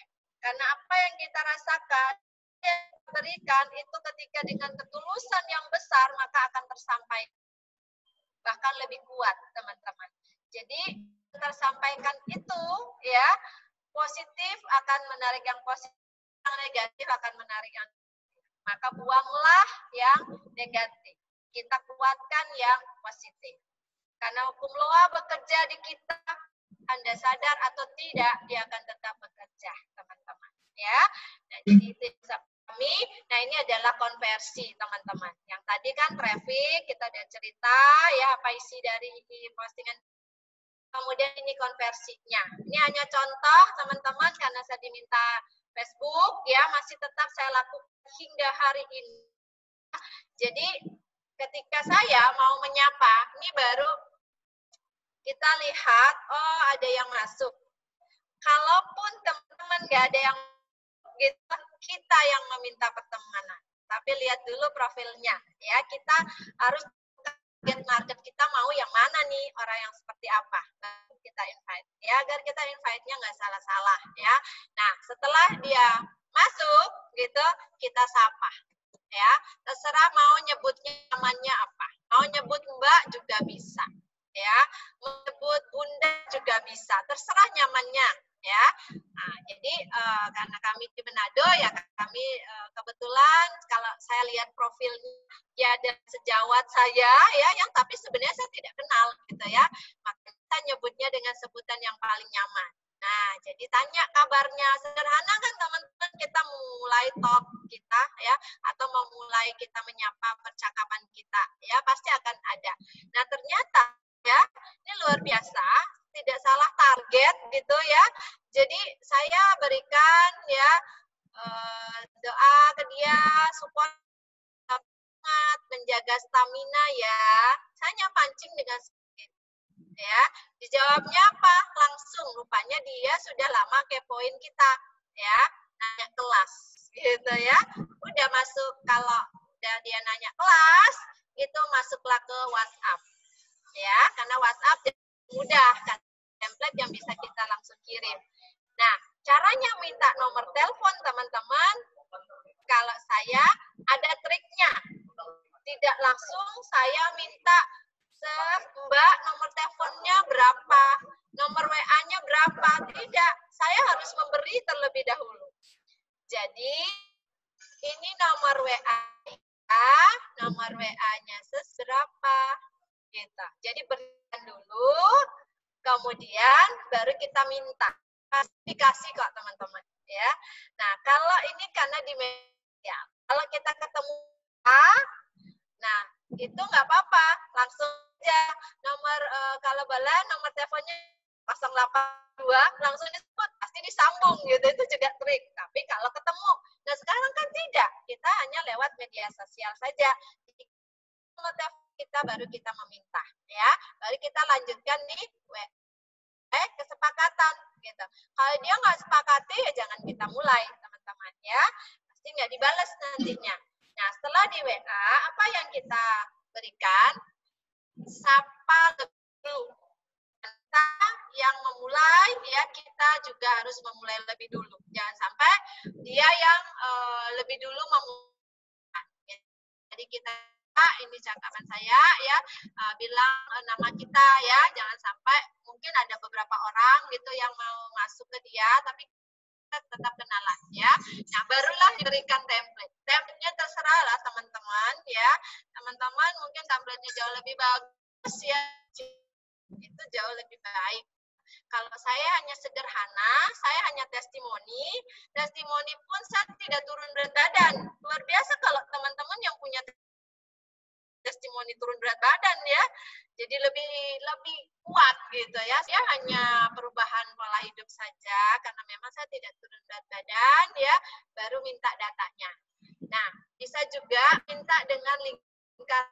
Speaker 1: Karena apa yang kita rasakan, yang kita berikan itu ketika dengan ketulusan yang besar maka akan tersampaikan, bahkan lebih kuat teman-teman. Jadi tersampaikan itu ya, positif akan menarik yang positif, yang negatif akan menarik yang negatif. Maka buanglah yang negatif, kita kuatkan yang positif. Karena hukum loa bekerja di kita, Anda sadar atau tidak, dia akan tetap bekerja, teman-teman. Ya, nah, jadi itu kami. Nah, ini adalah konversi, teman-teman. Yang tadi kan traffic, kita udah cerita ya apa isi dari postingan. Kemudian ini konversinya. Ini hanya contoh, teman-teman, karena saya diminta Facebook, ya masih tetap saya lakukan hingga hari ini. Jadi ketika saya mau menyapa, ini baru kita lihat, oh ada yang masuk. Kalaupun teman-teman nggak ada yang gitu, kita yang meminta pertemanan. Tapi lihat dulu profilnya, ya kita harus target market kita mau yang mana nih, orang yang seperti apa. Kita invite, ya agar kita invite-nya nggak salah-salah, ya. Nah setelah dia masuk, gitu kita sapa, ya. Terserah mau nyebutnya namanya apa, mau nyebut Mbak juga bisa. Ya, menyebut bunda juga bisa, terserah nyamannya ya. Nah, jadi karena kami di Manado ya, kami kebetulan kalau saya lihat profilnya ya ada sejawat saya ya, yang tapi sebenarnya saya tidak kenal gitu ya, maka kita nyebutnya dengan sebutan yang paling nyaman. Nah, jadi tanya kabarnya, sederhana kan teman-teman, kita mulai talk kita ya, atau memulai kita menyapa percakapan kita ya, pasti akan ada. Nah, ternyata ya, ini luar biasa, tidak salah target gitu ya. Jadi saya berikan ya doa ke dia, support, menjaga stamina ya. Saya pancing dengan sedikit ya. Dijawabnya apa? Langsung, rupanya dia sudah lama kepoin kita ya, nanya kelas gitu ya. Udah masuk, kalau udah dia nanya kelas, itu masuklah ke WhatsApp. Ya, karena WhatsApp mudah kan, template yang bisa kita Kemudian baru kita minta. Pasti dikasih kok teman-teman ya. Nah, kalau ini karena di media, kalau kita ketemu nah itu nggak apa-apa, langsung aja nomor kalau boleh nomor teleponnya 082 langsung disebut, pasti disambung gitu, itu juga trik. Tapi kalau ketemu, nah sekarang kan tidak, kita hanya lewat media sosial saja. Nomor telepon kita baru kita meminta ya, baru kita lanjutkan nih kesepakatan gitu. Kalau dia nggak sepakati ya jangan kita mulai teman-teman ya, pasti nggak dibalas nantinya. Nah setelah di WA apa yang kita berikan, sapa dulu. Kita yang memulai ya, kita juga harus memulai lebih dulu. Jangan sampai dia yang lebih dulu memulai. Jadi kita, ini cakapan saya ya, bilang nama kita ya, jangan sampai mungkin ada beberapa orang gitu yang mau masuk ke dia tapi kita tetap kenalan ya. Nah barulah diberikan template. Template-nya terserah lah teman-teman ya. Teman-teman mungkin template-nya jauh lebih bagus ya, itu jauh lebih baik. Kalau saya hanya sederhana, saya hanya testimoni. Testimoni pun saya tidak turun berat badan. Luar biasa kalau teman-teman yang punya testimoni turun berat badan ya. Jadi lebih kuat gitu ya. Saya hanya perubahan pola hidup saja karena memang saya tidak turun berat badan ya, baru minta datanya. Nah, bisa juga minta dengan lingkar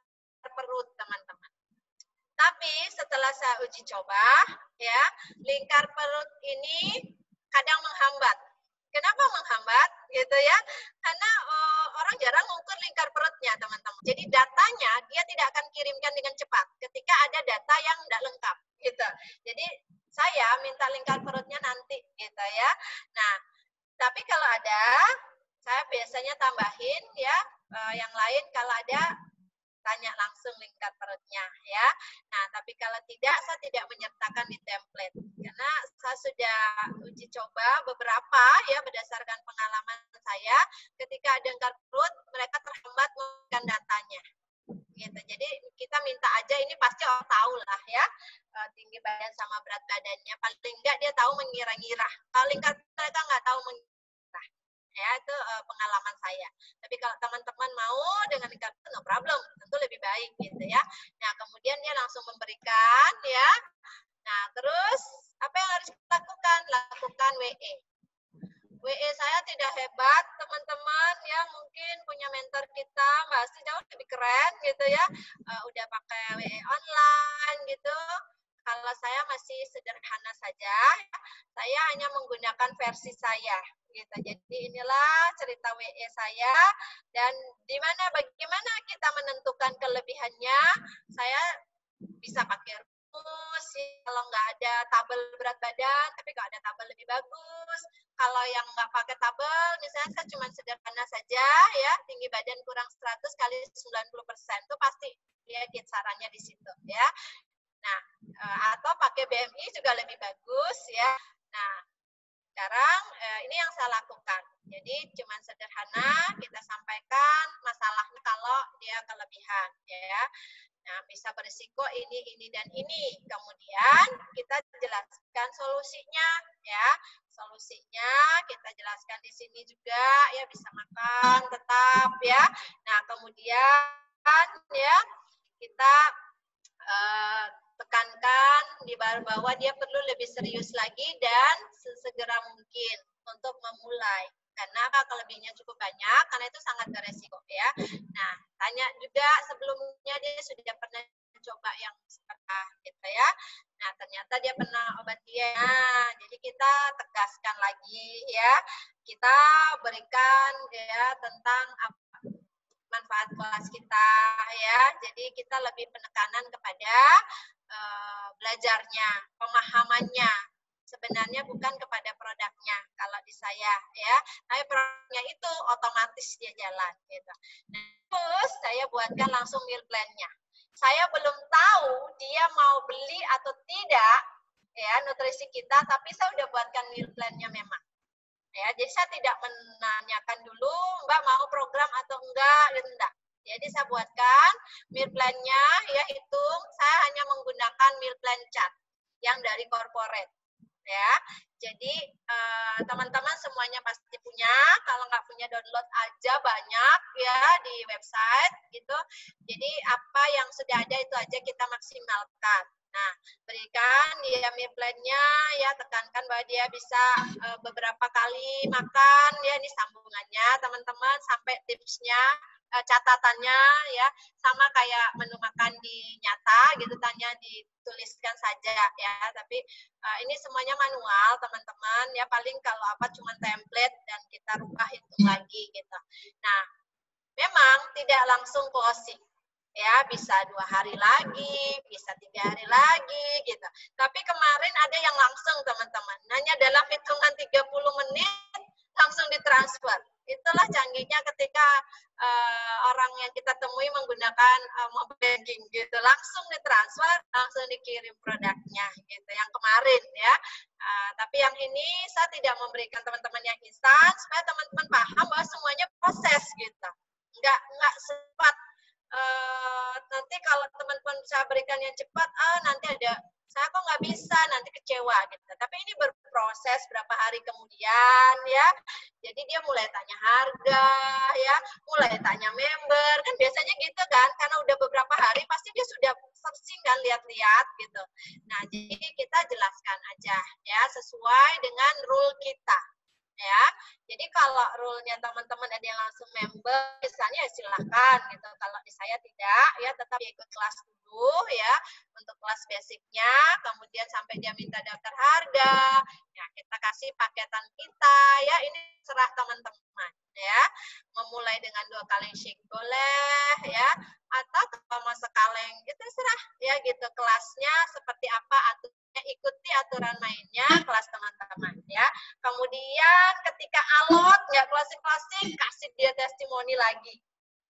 Speaker 1: perut teman-teman. Tapi setelah saya uji coba, ya lingkar perut ini kadang menghambat. Kenapa menghambat? Gitu ya? Karena orang jarang mengukur lingkar perutnya, teman-teman. Jadi datanya dia tidak akan kirimkan dengan cepat ketika ada data yang tidak lengkap, gitu. Jadi saya minta lingkar perutnya nanti, gitu ya. Nah, tapi kalau ada, saya biasanya tambahin ya yang lain kalau ada. Tanya langsung lingkar perutnya ya. Nah, tapi kalau tidak, saya tidak menyertakan di template karena saya sudah uji coba beberapa ya berdasarkan pengalaman saya. Ketika ada lingkar perut, mereka terhambat memberikan datanya. Gitu. Jadi kita minta aja, ini pasti orang tahu lah ya tinggi badan sama berat badannya. Paling enggak dia tahu mengira-ngira. Kalau lingkar mereka nggak tahu mengira. Ya itu pengalaman saya. Tapi kalau teman-teman mau dengan lingkar no problem, tentu lebih baik gitu ya. Nah kemudian dia langsung memberikan ya. Nah terus apa yang harus dilakukan? Lakukan WE. WE saya tidak hebat teman-teman ya, mungkin punya mentor kita Mbak Asti jauh lebih keren gitu ya. Udah pakai WE online gitu. Kalau saya masih sederhana saja, saya hanya menggunakan versi saya gitu. Jadi inilah cerita WE saya, dan bagaimana kita menentukan kelebihannya. Saya bisa pakai rumus, kalau nggak ada tabel berat badan, tapi kalau ada tabel lebih bagus. Kalau yang nggak pakai tabel, misalnya saya cuma sederhana saja ya, tinggi badan kurang 100 kali 90%, itu pasti ya kisarannya di situ ya. Nah, atau pakai BMI juga lebih bagus ya. Nah, sekarang ini yang saya lakukan. Jadi cuma sederhana kita sampaikan masalahnya kalau dia kelebihan ya. Nah, bisa berisiko ini dan ini. Kemudian kita jelaskan solusinya ya. Solusinya kita jelaskan di sini juga ya, bisa makan tetap ya. Nah, kemudian ya kita tekankan di bahwa dia perlu lebih serius lagi dan sesegera mungkin untuk memulai. Karena kelebihannya cukup banyak, karena itu sangat beresiko ya. Nah, tanya juga sebelumnya dia sudah pernah coba yang seperti gitu ya. Nah, ternyata dia pernah obat diet. Nah, jadi kita tegaskan lagi ya. Kita berikan ya tentang manfaat kelas kita ya. Jadi kita lebih penekanan kepada belajarnya, pemahamannya. Sebenarnya bukan kepada produknya kalau di saya ya. Tapi produknya itu otomatis dia jalan gitu. Nah, terus saya buatkan langsung meal plan-nya. Saya belum tahu dia mau beli atau tidak ya nutrisi kita, tapi saya udah buatkan meal plan-nya memang. Ya, jadi saya tidak menanyakan dulu Mbak mau program atau enggak, gitu enggak. Jadi saya buatkan meal plan-nya ya, hitung, saya hanya menggunakan meal plan chart. yang dari corporate. Ya, jadi teman-teman semuanya pasti punya. Kalau nggak punya, download aja, banyak ya di website gitu. Jadi apa yang sudah ada itu aja kita maksimalkan. Nah, berikan dia meal plan-nya, ya, tekankan bahwa dia bisa beberapa kali makan, ya, ini sambungannya teman-teman, sampai tipsnya, catatannya, ya, sama kayak menu makan di nyata gitu, tanya dituliskan saja ya, tapi ini semuanya manual teman-teman ya, paling kalau apa cuma template dan kita rubah itu lagi gitu. Nah, memang tidak langsung closing ya, bisa 2 hari lagi, bisa 3 hari lagi gitu. Tapi kemarin ada yang langsung teman-teman, hanya dalam hitungan 30 menit langsung ditransfer. Itulah canggihnya ketika orang yang kita temui menggunakan mobile banking gitu, langsung ditransfer, langsung dikirim produknya gitu. Yang kemarin ya, tapi yang ini saya tidak memberikan teman-teman yang instan supaya teman-teman paham bahwa semuanya proses gitu. Enggak cepat. Nanti kalau teman-teman saya berikan yang cepat, nanti ada saya kok nggak bisa, nanti kecewa gitu. Tapi ini berproses berapa hari kemudian ya. Jadi dia mulai tanya harga ya, mulai tanya member, kan biasanya gitu kan, karena udah beberapa hari pasti dia sudah searching kan, lihat-lihat gitu. Nah, jadi kita jelaskan aja ya, sesuai dengan rule kita. Ya, jadi kalau rule-nya teman-teman ada yang langsung member, misalnya ya silahkan gitu. Kalau di saya tidak, ya tetap ikut kelas dulu ya, untuk kelas basicnya, kemudian sampai dia minta daftar harga, ya kita kasih paketan kita, ya ini serah teman-teman ya. Memulai dengan 2 kaleng shake boleh ya, atau kalau mau sekaleng itu serah ya gitu, kelasnya seperti apa, ikuti aturan mainnya kelas teman-teman ya. Kemudian ketika alot nggak closing, kasih dia testimoni lagi.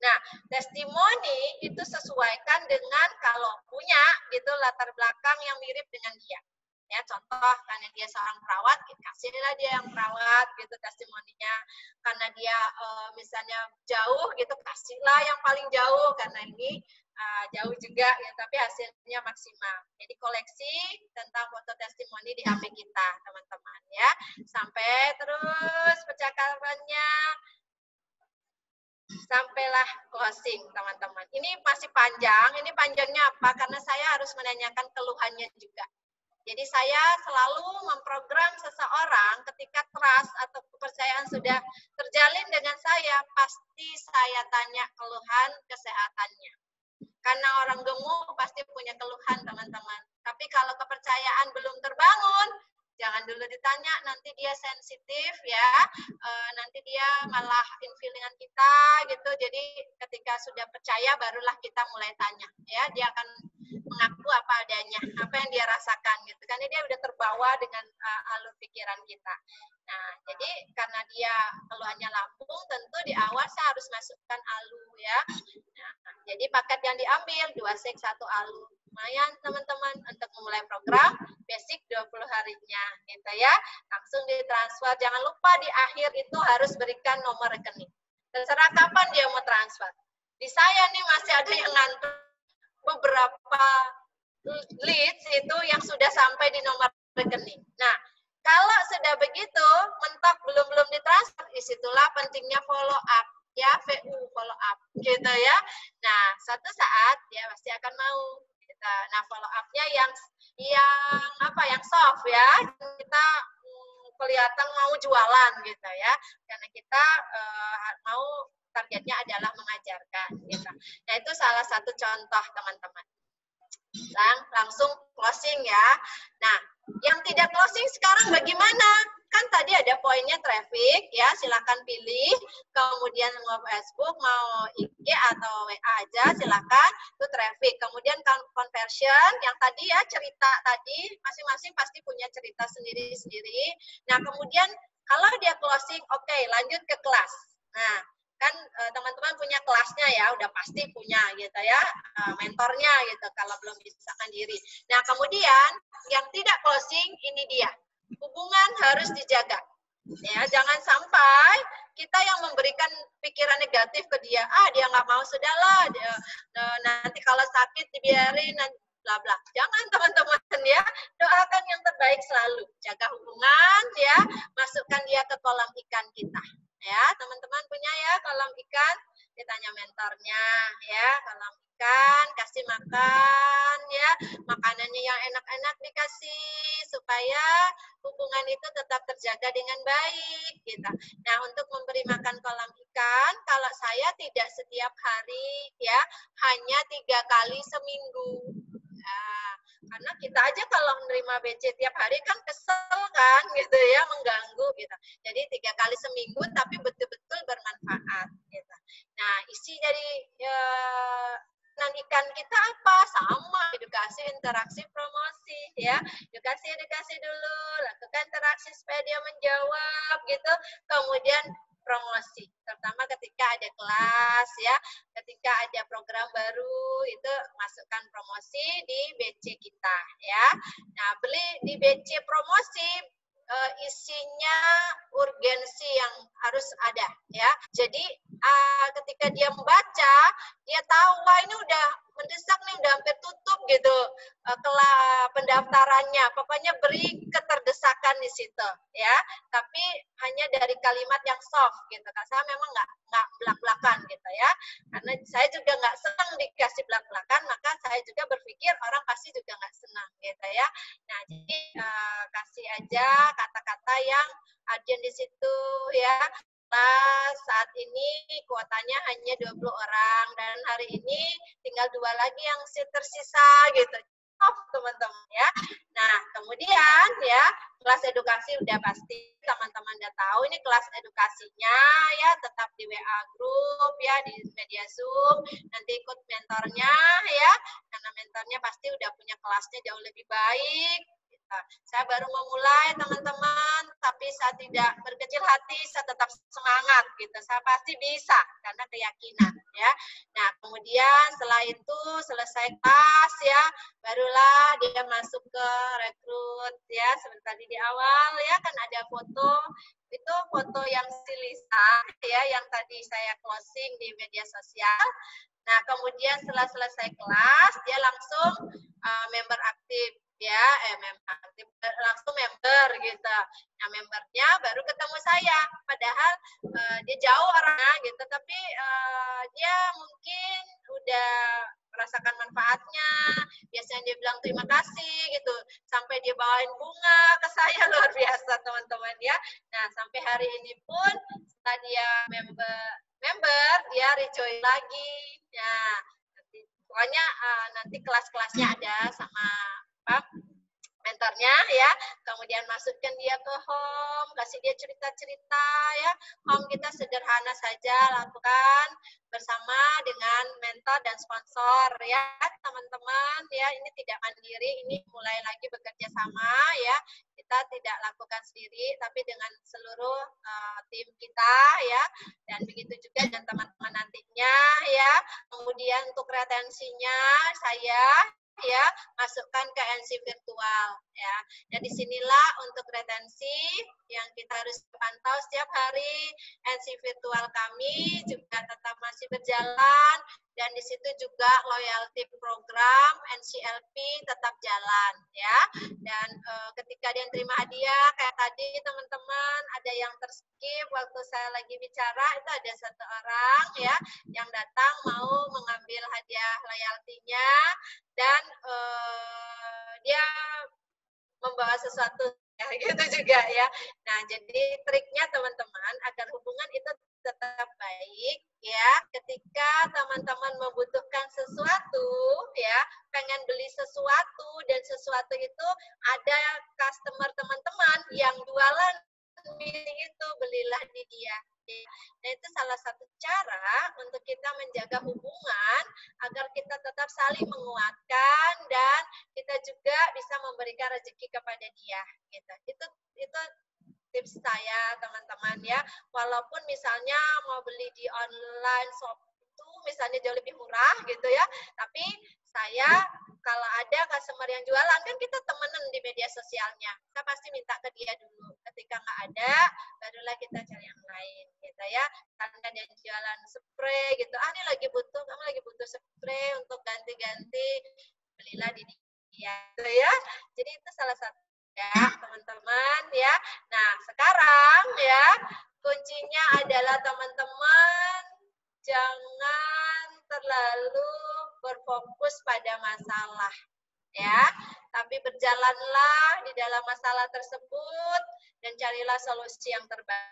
Speaker 1: Nah, testimoni itu sesuaikan dengan kalau punya gitu latar belakang yang mirip dengan dia. Ya, contoh karena dia seorang perawat, kasihlah dia yang perawat gitu testimoninya. Karena dia misalnya jauh gitu, kasihlah yang paling jauh karena ini jauh juga ya, tapi hasilnya maksimal. Jadi koleksi tentang foto testimoni di HP kita, teman-teman ya. Sampai terus percakapannya sampailah closing, teman-teman. Ini masih panjang. Ini panjangnya apa? Karena saya harus menanyakan keluhannya juga. Jadi saya selalu memprogram seseorang ketika trust atau kepercayaan sudah terjalin dengan saya, pasti saya tanya keluhan kesehatannya. Karena orang gemuk pasti punya keluhan, teman-teman. Tapi kalau kepercayaan belum terbangun, jangan dulu ditanya, nanti dia sensitif ya, nanti dia malah infil dengan kita gitu. Jadi ketika sudah percaya barulah kita mulai tanya ya, dia akan mengaku apa adanya, apa yang dia rasakan gitu. Karena dia udah terbawa dengan alur pikiran kita. Nah, jadi karena dia keluhannya lambung, tentu di awal saya harus masukkan alu ya. Nah, jadi paket yang diambil 2 sek 1 alu. Lumayan teman-teman untuk memulai program basic 20 harinya gitu ya. Langsung ditransfer. Jangan lupa di akhir itu harus berikan nomor rekening. Terserah kapan dia mau transfer. Di saya nih masih ada yang ngantuk beberapa leads itu yang sudah sampai di nomor rekening. Nah, kalau sudah begitu, mentok belum ditransfer, disitulah pentingnya follow up. Ya, VU follow up gitu ya. Nah, suatu saat dia pasti akan mau. Nah, follow up-nya yang apa? Yang soft ya. Kita kelihatan mau jualan gitu ya. Karena kita mau targetnya adalah mengajarkan gitu. Nah, itu salah satu contoh teman-teman. Langsung closing ya. Nah, yang tidak closing sekarang bagaimana? Kan tadi ada poinnya traffic ya, silakan pilih. Kemudian mau Facebook, mau IG atau WA aja silakan. Itu traffic. Kemudian conversion yang tadi ya, cerita tadi masing-masing pasti punya cerita sendiri-sendiri. Nah, kemudian kalau dia closing, oke, lanjut ke kelas. Nah, kan teman-teman punya kelasnya ya, udah pasti punya gitu ya, mentornya gitu kalau belum bisa mandiri. Nah, kemudian yang tidak closing ini dia. Hubungan harus dijaga. Ya, jangan sampai kita yang memberikan pikiran negatif ke dia. Dia nggak mau, sudahlah. Nanti kalau sakit dibiarin, bla bla. Jangan teman-teman ya. Doa teman-teman punya ya kolam ikan? Ditanya mentornya ya, kolam ikan, kasih makan ya, makanannya yang enak-enak dikasih supaya hubungan itu tetap terjaga dengan baik gitu. Nah, untuk memberi makan kolam ikan, kalau saya tidak setiap hari ya, hanya 3 kali seminggu. Nah, karena kita aja kalau menerima BC tiap hari kan kesel kan gitu ya, mengganggu gitu. Jadi 3 kali seminggu tapi betul-betul bermanfaat gitu. Nah, isi dari ikan kita apa? Sama, edukasi, interaksi, promosi ya. Edukasi dulu, lakukan interaksi supaya dia menjawab gitu. Kemudian promosi, terutama ketika ada kelas ya, ketika ada program baru itu masukkan promosi di BC kita ya. Nah, beli di BC promosi isinya urgensi yang harus ada ya. Jadi ketika dia membaca, dia tahu wah ini udah mendesak nih, udah hampir tutup gitu pendaftarannya. Pokoknya beri keterdesakan di situ ya. Tapi hanya dari kalimat yang soft gitu. Karena saya memang nggak belak-belakan gitu ya. Karena saya juga nggak senang dikasih belak-belakan, maka saya juga berpikir orang pasti juga nggak senang gitu ya. Nah, jadi kasih aja kata-kata yang urgent di situ ya. Saat ini kuotanya hanya 20 orang dan hari ini tinggal 2 lagi yang tersisa gitu. Teman-teman ya. Nah, kemudian ya, kelas edukasi udah pasti teman-teman udah tahu ini kelas edukasinya ya, tetap di WA group ya, di media Zoom, nanti ikut mentornya ya, karena mentornya pasti udah punya kelasnya jauh lebih baik. Saya baru memulai teman-teman, tapi saya tidak berkecil hati, saya tetap semangat gitu. Saya pasti bisa karena keyakinan ya. Nah, kemudian setelah itu selesai kelas ya, barulah dia masuk ke rekrut ya. Seperti tadi di awal ya kan ada foto, itu foto yang si Lisa ya, yang tadi saya closing di media sosial. Nah, kemudian setelah selesai kelas dia langsung member aktif ya, langsung member gitu. Nah, membernya baru ketemu saya, padahal dia jauh orangnya gitu, tapi dia mungkin udah merasakan manfaatnya. Biasanya dia bilang terima kasih gitu, sampai dia bawain bunga ke saya, luar biasa teman-teman ya. Nah, sampai hari ini pun setelah dia member dia rejoin lagi. Nah, pokoknya nanti kelas-kelasnya ada sama mentornya ya, kemudian masukkan dia ke home, kasih dia cerita-cerita ya. Home kita sederhana saja lakukan bersama dengan mentor dan sponsor ya teman-teman ya. Ini tidak mandiri, ini mulai lagi bekerja sama ya. Kita tidak lakukan sendiri tapi dengan seluruh tim kita ya, dan begitu juga dan teman-teman nantinya ya. Kemudian untuk retensinya saya ya masukkan ke NC virtual ya. Dan disinilah untuk retensi yang kita harus pantau setiap hari. NC virtual kami juga tetap masih berjalan, dan di situ juga loyalty program NCLP tetap jalan ya. Dan ketika dia terima hadiah kayak tadi teman-teman, ada yang terskip waktu saya lagi bicara, itu ada 1 orang ya yang datang mau mengambil hadiah loyalty-nya, dan dia membawa sesuatu ya, gitu juga ya. Nah, jadi triknya teman-teman agar hubungan itu tetap baik ya, ketika teman-teman membutuhkan sesuatu ya, pengen beli sesuatu, dan sesuatu itu ada customer teman-teman yang jualan itu, belilah di dia. Nah, itu salah satu cara untuk kita menjaga hubungan agar kita tetap saling menguatkan dan kita juga bisa memberikan rezeki kepada dia gitu. Itu tips saya teman-teman ya. Walaupun misalnya mau beli di online shop itu misalnya jauh lebih murah gitu ya, tapi saya kalau ada customer yang jualan, kan kita temenan di media sosialnya, saya pasti minta ke dia dulu. Ketika nggak ada, barulah kita cari yang lain gitu ya. Kan yang jualan spray gitu, ini lagi butuh, kamu lagi butuh spray untuk ganti-ganti, belilah di dia gitu ya. Jadi itu salah satu ya teman-teman ya. Nah, sekarang ya kunci kuncinya adalah teman-teman jangan terlalu berfokus pada masalah, ya. Tapi berjalanlah di dalam masalah tersebut dan carilah solusi yang terbaik.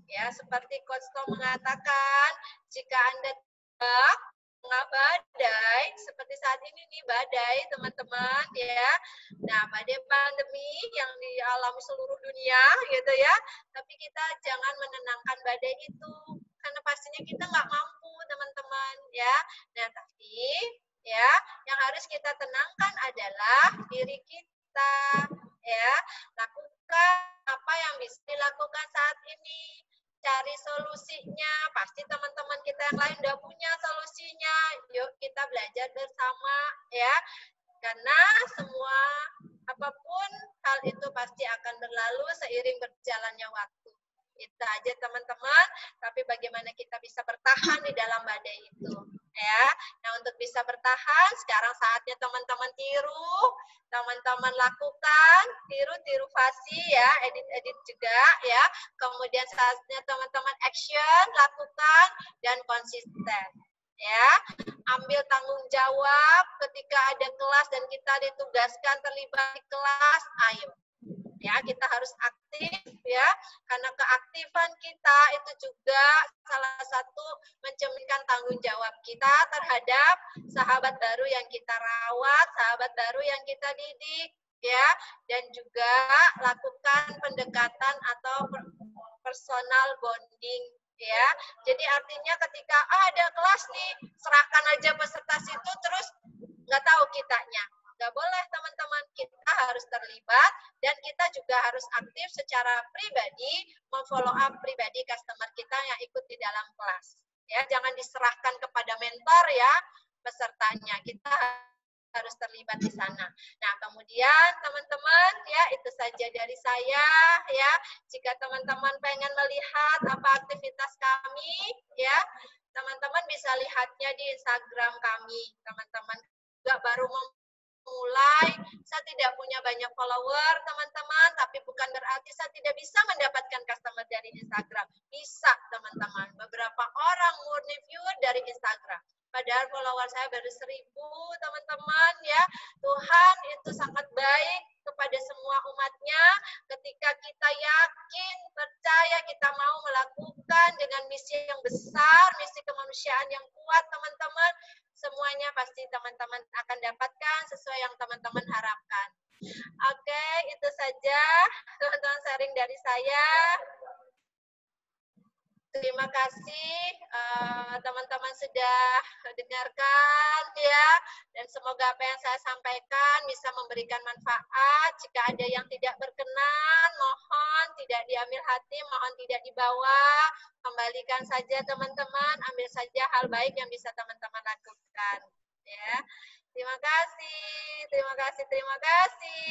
Speaker 1: Ya, seperti Coach Tom mengatakan, jika Anda tidak badai, seperti saat ini nih badai teman-teman ya. Nah, badai pandemi yang dialami seluruh dunia gitu ya. Tapi kita jangan menenangkan badai itu karena pastinya kita nggak mampu teman-teman ya. Nah, tapi ya yang harus kita tenangkan adalah diri kita ya. Lakukan apa yang bisa dilakukan saat ini. Cari solusinya, pasti teman-teman kita yang lain udah punya solusinya. Yuk kita belajar bersama ya. Karena semua apapun hal itu pasti akan berlalu seiring berjalannya waktu. Itu aja teman-teman, tapi bagaimana kita bisa bertahan di dalam badai itu ya. Nah, untuk bisa bertahan sekarang saatnya teman-teman tiru, teman-teman lakukan, tiru fasi ya, edit juga ya. Kemudian saatnya teman-teman action, lakukan dan konsisten. Ya, ambil tanggung jawab ketika ada kelas dan kita ditugaskan terlibat di kelas, ayo. Ya, kita harus aktif ya, karena keaktifan kita itu juga salah satu mencerminkan tanggung jawab kita terhadap sahabat baru yang kita rawat, sahabat baru yang kita didik ya, dan juga lakukan pendekatan atau personal bonding ya. Jadi artinya ketika ada kelas nih, serahkan aja peserta situ terus nggak tahu kitanya. Nggak boleh teman-teman, kita harus terlibat dan kita juga harus aktif secara pribadi, memfollow up pribadi customer kita yang ikut di dalam kelas. Ya, jangan diserahkan kepada mentor ya pesertanya. Kita harus terlibat di sana. Nah, kemudian teman-teman ya itu saja dari saya ya. Jika teman-teman pengen melihat apa aktivitas kami ya, teman-teman bisa lihatnya di Instagram kami. Teman-teman juga baru mulai, saya tidak punya banyak follower teman-teman, tapi bukan berarti saya tidak bisa mendapatkan customer dari Instagram. Bisa teman-teman, beberapa orang murni viewer dari Instagram. Padahal follower saya baru 1000 teman-teman ya. Tuhan itu sangat baik kepada semua umatnya ketika kita yakin, percaya, kita mau melakukan dengan misi yang besar, misi kemanusiaan yang kuat teman-teman. Semuanya pasti teman-teman akan dapatkan sesuai yang teman-teman harapkan. Oke, itu saja teman-teman sharing dari saya. Terima kasih teman-teman sudah dengarkan ya, dan semoga apa yang saya sampaikan bisa memberikan manfaat. Jika ada yang tidak berkenan, mohon tidak diambil hati, mohon tidak dibawa, kembalikan saja teman-teman, ambil saja hal baik yang bisa teman-teman lakukan ya. Terima kasih, terima kasih, terima kasih.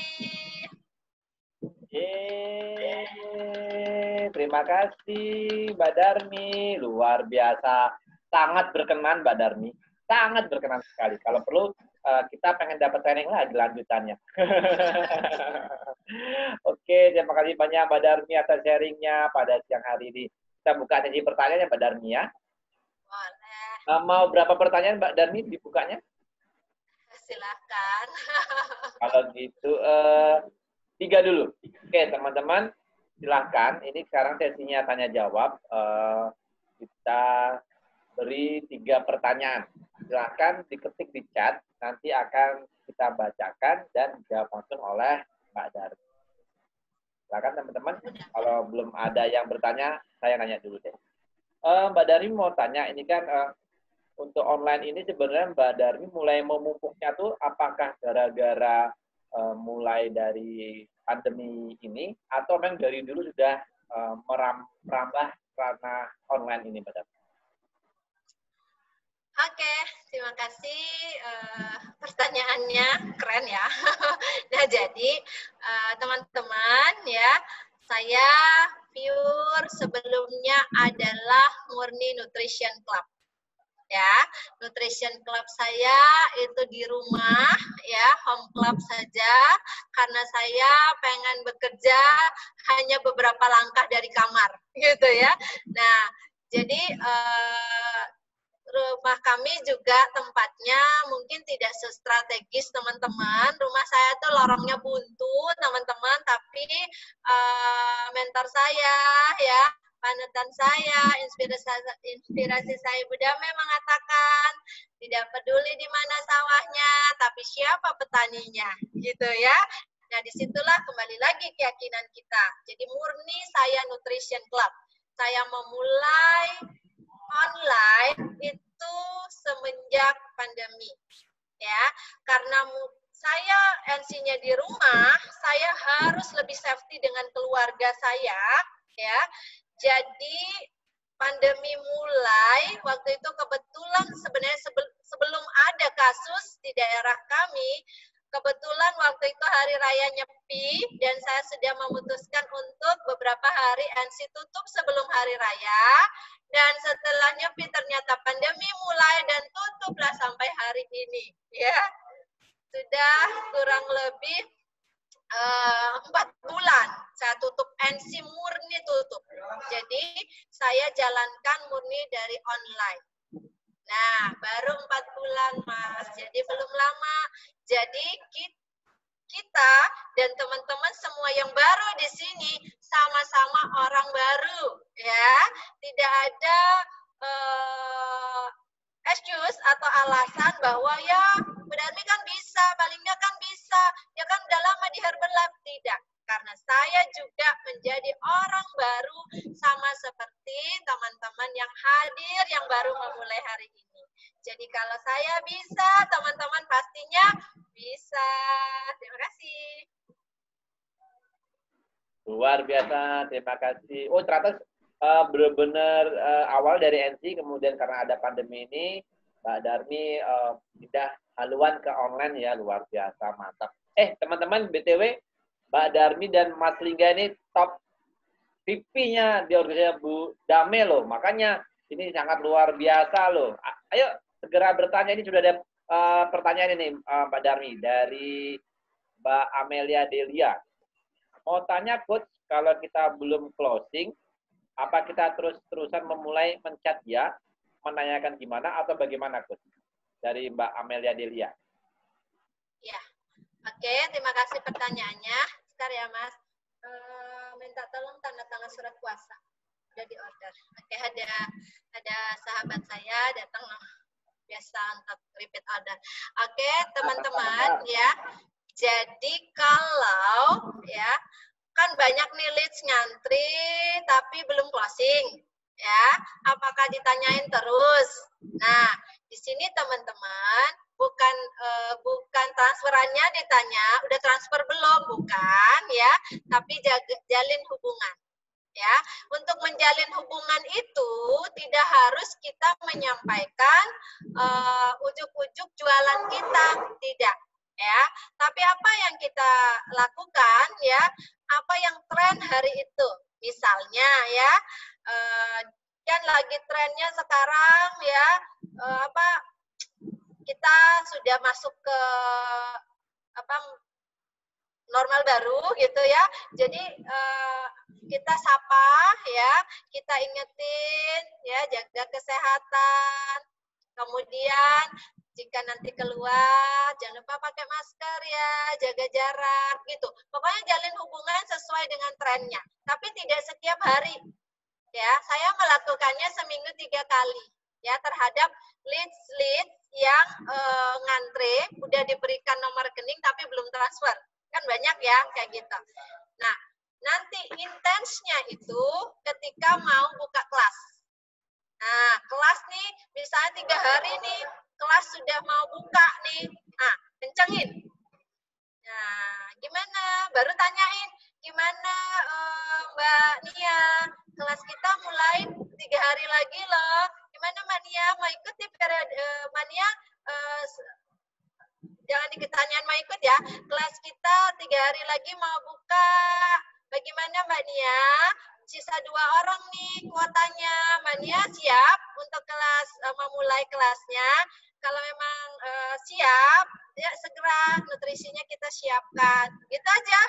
Speaker 2: Terima kasih Mbak Darmi, luar biasa, sangat berkenan Mbak Darmi, sangat berkenan sekali. Kalau perlu kita pengen dapat training lagi lanjutannya. Oke, terima kasih banyak Mbak Darmi atas sharingnya pada siang hari ini. Kita buka sesi pertanyaannya Mbak Darmi ya.
Speaker 1: Boleh.
Speaker 2: Mau berapa pertanyaan Mbak Darmi dibukanya?
Speaker 1: Silakan.
Speaker 2: Kalau gitu 3 dulu. Oke, teman-teman, silahkan. Ini sekarang sesinya tanya jawab. Kita beri 3 pertanyaan. Silahkan diketik di chat. Nanti akan kita bacakan dan dijawab langsung oleh Mbak Darmi. Silahkan teman-teman. Kalau belum ada yang bertanya, saya nanya dulu deh. Mbak Darmi mau tanya, ini kan untuk online ini sebenarnya Mbak Darmi mulai memupuknya tuh apakah gara-gara mulai dari pandemi ini atau memang dari dulu sudah merambah ranah online ini, Mbak Darmi?
Speaker 1: Oke, terima kasih pertanyaannya, keren ya. Nah, jadi teman-teman ya, saya pure sebelumnya adalah Murni Nutrition Club. ya. Nutrition club saya itu di rumah, ya, home club saja, karena saya pengen bekerja hanya beberapa langkah dari kamar, gitu ya. Nah, jadi rumah kami juga tempatnya mungkin tidak sestrategis teman-teman. Rumah saya tuh lorongnya buntu teman-teman, tapi mentor saya ya, panutan saya, inspirasi saya Ibu Damai mengatakan tidak peduli di mana sawahnya, tapi siapa petaninya, gitu ya. Nah, disitulah kembali lagi keyakinan kita. Jadi murni saya Nutrition Club. Saya memulai online itu semenjak pandemi, ya, karena saya NC-nya di rumah, saya harus lebih safety dengan keluarga saya, ya. Jadi pandemi mulai waktu itu kebetulan sebenarnya sebelum ada kasus di daerah kami, kebetulan waktu itu hari raya Nyepi dan saya sudah memutuskan untuk beberapa hari NC tutup sebelum hari raya, dan setelah Nyepi ternyata pandemi mulai dan tutuplah sampai hari ini, ya. Sudah kurang lebih 4 bulan saya tutup NC, murni tutup. Jadi saya jalankan murni dari online. Nah, baru 4 bulan, Mas. Jadi belum lama. Jadi kita dan teman-teman semua yang baru di sini sama-sama orang baru, ya. Tidak ada excuse atau alasan bahwa ya berarti kan bisa, palingnya kan bisa, ya kan udah lama di Herbalife. Tidak, karena saya juga menjadi orang baru sama seperti teman-teman yang hadir yang baru memulai hari ini. Jadi kalau saya bisa, teman-teman pastinya bisa. Terima kasih.
Speaker 2: Luar biasa, terima kasih. Oh, ternyata benar-benar awal dari NC, kemudian karena ada pandemi ini, Mbak Darmi pindah haluan ke online ya, luar biasa, mantap. Teman-teman, BTW, Mbak Darmi dan Mas Lingga ini top VP-nya di organisasi Bu Dame loh, makanya ini sangat luar biasa loh. Ayo segera bertanya, ini sudah ada pertanyaan ini Mbak Darmi dari Mbak Amelia Delia. Mau tanya Coach, kalau kita belum closing, apa kita terus-terusan memulai menchat ya, menanyakan gimana atau bagaimana Coach? Dari Mbak Amelia Delia.
Speaker 1: Ya, oke, terima kasih pertanyaannya. Sebentar ya Mas, minta tolong tanda tangan surat kuasa. Udah di order. Oke, ada sahabat saya datang biasa untuk repeat order. Oke, teman-teman ya. Jadi kalau ya kan banyak nih leads ngantri tapi belum closing, ya. Apakah ditanyain terus? Nah, di sini teman-teman bukan transferannya ditanya, udah transfer belum, bukan ya, tapi jalin hubungan. Ya, untuk menjalin hubungan itu tidak harus kita menyampaikan ujuk-ujuk jualan kita, tidak. Ya, tapi apa yang kita lakukan ya, apa yang tren hari itu, misalnya ya, kan lagi trennya sekarang ya, kita sudah masuk ke normal baru gitu ya, jadi kita sapa ya, kita ingetin ya, jaga kesehatan, kemudian jika nanti keluar jangan lupa pakai masker ya, jaga jarak gitu. Pokoknya jalin hubungan sesuai dengan trennya, tapi tidak setiap hari ya. Saya melakukannya seminggu 3 kali ya, terhadap leads yang ngantre udah diberikan nomor rekening tapi belum transfer, kan banyak ya kayak gitu. Nah, nanti intensnya itu ketika mau buka kelas. Nah, kelas nih, misalnya 3 hari nih, kelas sudah mau buka nih. Nah, kencengin. Nah, gimana? Baru tanyain, gimana Mbak Nia? Kelas kita mulai 3 hari lagi loh. Gimana Mbak Nia? Mau ikut di periode Mbak Nia? Jangan ditanyain mau ikut ya. Kelas kita 3 hari lagi mau buka. Bagaimana Mbak Nia? sisa 2 orang nih kuotanya. Mania siap untuk kelas memulai kelasnya. Kalau memang siap, ya segera nutrisinya kita siapkan. Gitu aja.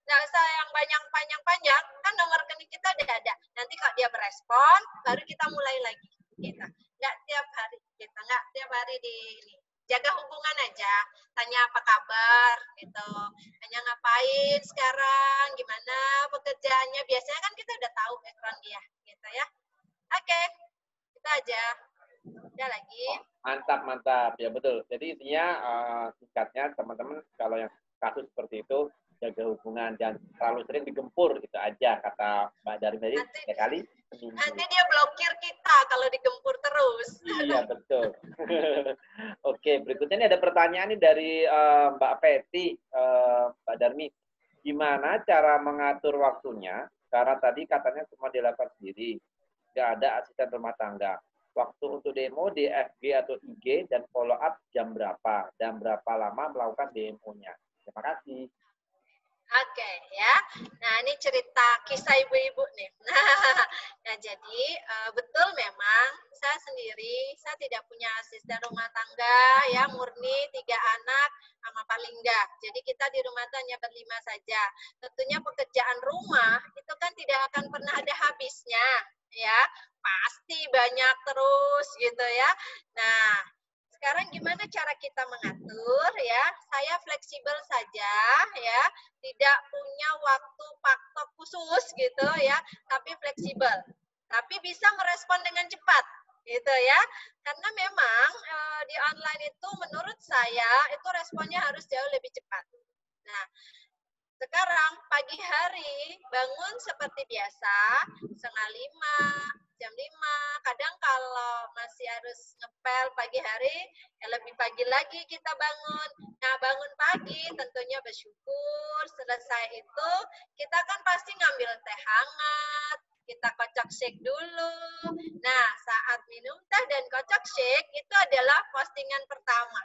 Speaker 1: Nggak usah yang banyak panjang-panjang, kan nomor rekening kita udah ada. Nanti kalau dia berespon, baru kita mulai lagi. Gitu. Nggak tiap hari, gitu. Nggak tiap hari di ini. Jaga hubungan aja, tanya apa kabar, gitu. Tanya ngapain sekarang, gimana pekerjaannya. Biasanya kan kita udah tahu background dia, gitu ya. Oke, itu aja. Ada lagi.
Speaker 2: Mantap, mantap. Ya betul. Jadi intinya singkatnya teman-teman kalau yang kasus seperti itu jaga hubungan dan terlalu sering digempur gitu aja kata Mbak Darmi tadi 3 kali seminggu.
Speaker 1: Nanti dia blokir kita kalau digempur terus.
Speaker 2: Iya betul. Oke, berikutnya ini ada pertanyaan nih dari Mbak Peti, Mbak Darmi. Gimana cara mengatur waktunya? Karena tadi katanya semua dilakukan sendiri, nggak ada asisten rumah tangga. Waktu untuk demo di FB atau IG dan follow up jam berapa dan berapa lama melakukan demo-nya. Terima kasih.
Speaker 1: Oke, ya. Nah, ini cerita kisah ibu-ibu nih. Nah, jadi betul memang saya sendiri, saya tidak punya asisten rumah tangga, ya, murni 3 anak sama paling enggak. Jadi kita di rumah itu hanya berlima saja. Tentunya pekerjaan rumah itu kan tidak akan pernah ada habisnya, ya. Pasti banyak terus gitu ya. Nah, sekarang gimana cara kita mengatur ya? Saya fleksibel saja ya, tidak punya waktu patok khusus gitu ya, tapi fleksibel. Tapi bisa merespon dengan cepat gitu ya. Karena memang di online itu menurut saya itu responnya harus jauh lebih cepat. Nah, sekarang pagi hari bangun seperti biasa, 4:30, jam 5. Kadang kalau masih harus ngepel pagi hari, ya lebih pagi lagi kita bangun. Nah, bangun pagi tentunya bersyukur. Selesai itu, kita kan pasti ngambil teh hangat, kita kocok shake dulu. Nah, saat minum teh dan kocok shake, itu adalah postingan pertama.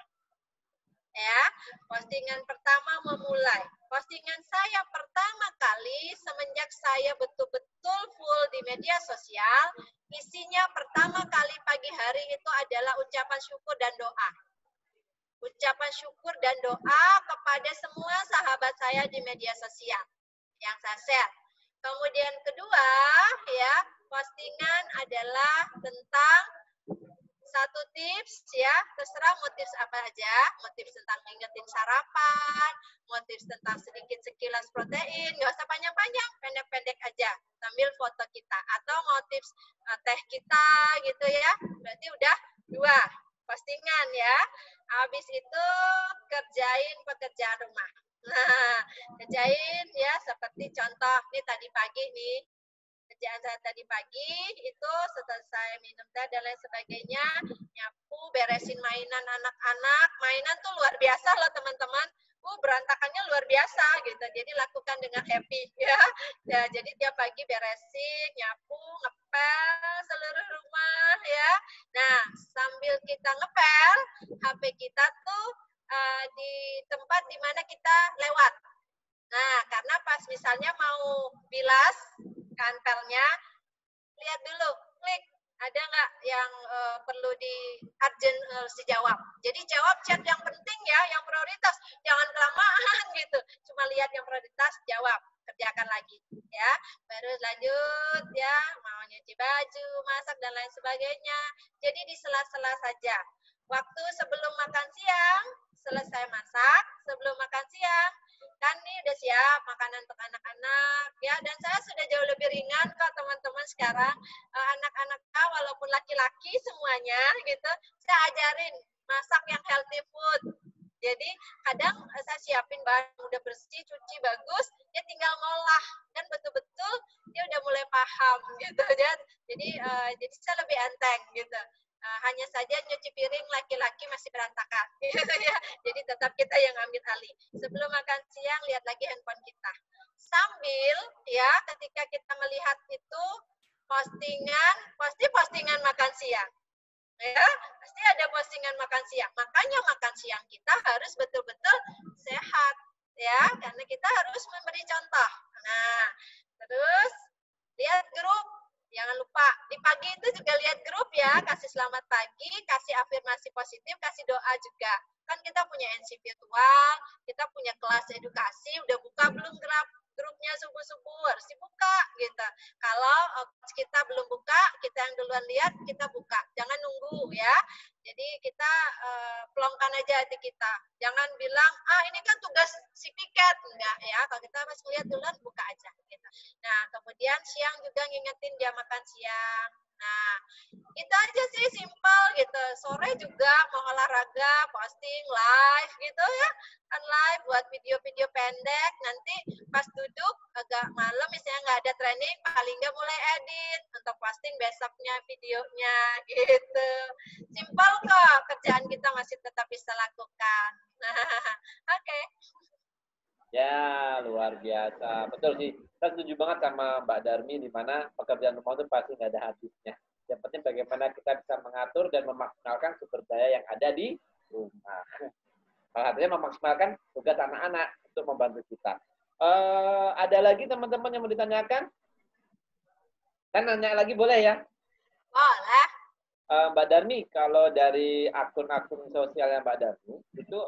Speaker 1: Ya, postingan pertama memulai. Postingan saya pertama kali semenjak saya betul-betul full di media sosial, isinya pertama kali pagi hari itu adalah ucapan syukur dan doa. Ucapan syukur dan doa kepada semua sahabat saya di media sosial yang saya share. Kemudian kedua, ya, postingan adalah tentang satu tips ya, terserah mau tips apa aja, mau tips tentang ngingetin sarapan, mau tips tentang sedikit sekilas protein, nggak usah panjang-panjang, pendek-pendek aja, sambil foto kita, atau mau tips teh kita gitu ya, berarti udah 2 postingan ya. Habis itu kerjain pekerjaan rumah. Nah, kerjain ya seperti contoh, nih tadi pagi nih, kerjaan saya tadi pagi itu selesai minum teh dan lain sebagainya, nyapu, beresin mainan anak-anak. Mainan tuh luar biasa loh teman-teman. Berantakannya luar biasa gitu. Jadi lakukan dengan happy ya. Ya, jadi tiap pagi beresin, nyapu, ngepel seluruh rumah ya. Nah, sambil kita ngepel, HP kita tuh di tempat di mana kita lewat. Nah, karena pas misalnya mau bilas kantelnya, lihat dulu, klik, ada nggak yang perlu di urgent harus dijawab. Jadi jawab chat yang penting ya, yang prioritas, jangan kelamaan gitu. Cuma lihat yang prioritas, jawab, kerjakan lagi ya. Baru lanjut ya, mau nyuci baju, masak dan lain sebagainya. Jadi di sela-sela saja. Waktu sebelum makan siang, selesai masak, sebelum makan siang, kan nih udah siap makanan untuk anak-anak ya, dan saya sudah jauh lebih ringan kok teman-teman sekarang. Anak-anak walaupun laki-laki semuanya gitu, saya ajarin masak yang healthy food. Jadi kadang saya siapin bahan udah bersih, cuci bagus, dia tinggal ngolah dan betul-betul dia udah mulai paham gitu ya. Jadi saya lebih enteng gitu. Hanya saja nyuci piring laki-laki masih berantakan gitu ya. Jadi tetap kita yang ambil alih. Sebelum makan siang lihat lagi handphone kita. Sambil ya ketika kita melihat itu postingan, pasti postingan makan siang. Ya, pasti ada postingan makan siang. Makanya makan siang kita harus betul-betul sehat ya, karena kita harus memberi contoh. Nah, terus lihat pagi itu juga lihat grup ya, kasih selamat pagi, kasih afirmasi positif, kasih doa juga. Kan kita punya NC virtual, kita punya kelas edukasi, udah buka belum grupnya subuh-subuh, harus dibuka gitu. Kalau kita belum buka, kita yang duluan lihat, kita buka. Jangan nunggu ya. Jadi kita pelongkan aja hati kita. Jangan bilang, ini kan tugas si piket. Enggak ya, kalau kita pas lihat duluan, buka aja. Gitu. Nah, kemudian siang juga ngingetin dia makan siang. Nah, itu aja sih, simpel gitu. Sore juga mau olahraga, posting, live gitu ya. Kan live buat video-video pendek. Nanti pas duduk agak malam, misalnya nggak ada training, paling nggak mulai edit untuk posting besoknya videonya gitu. Simpel kok, kerjaan kita masih tetap bisa lakukan. Oke.
Speaker 2: Ya, luar biasa. Betul sih. Saya setuju banget sama Mbak Darmi, di mana pekerjaan rumah itu pasti nggak ada habisnya. Yang penting bagaimana kita bisa mengatur dan memaksimalkan sumber daya yang ada di rumah. Salah satunya memaksimalkan tugas anak-anak untuk membantu kita. Ada lagi teman-teman yang mau ditanyakan? Kan nanya lagi boleh ya?
Speaker 1: Boleh.
Speaker 2: Mbak Darmi, kalau dari akun-akun sosialnya Mbak Darmi, itu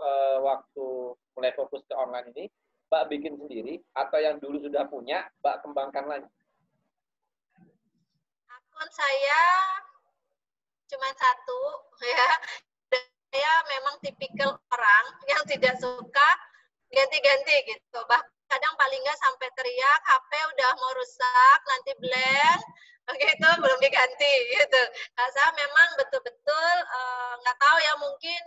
Speaker 2: waktu mulai fokus ke online ini, Mbak bikin sendiri atau yang dulu sudah punya, Mbak kembangkan lagi?
Speaker 1: Akun saya cuma satu, ya. Saya memang tipikal orang yang tidak suka ganti-ganti gitu. Bahkan kadang paling nggak sampai teriak, HP udah mau rusak, nanti blank, begitu belum diganti gitu. Nah, saya memang betul-betul nggak tahu ya, mungkin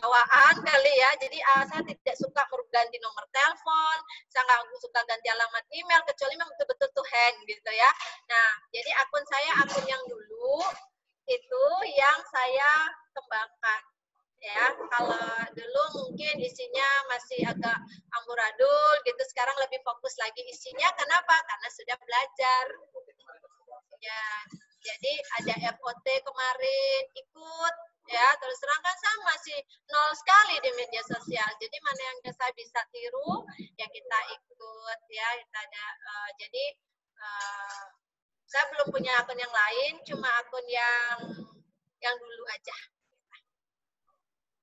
Speaker 1: bawaan kali ya. Jadi saya tidak suka ganti nomor telepon, saya nggak suka ganti alamat email kecuali memang betul-betul tuh hang gitu ya. Nah, jadi akun saya akun yang dulu itu yang saya kembangkan. Ya, kalau dulu mungkin isinya masih agak amburadul gitu, sekarang lebih fokus lagi isinya. Kenapa? Karena sudah belajar. Ya, jadi ada FOT kemarin ikut, ya, terus terang kan saya masih nol sekali di media sosial. Jadi mana yang saya bisa tiru, ya kita ikut, ya, kita ada. Jadi saya belum punya akun yang lain, cuma akun yang dulu aja.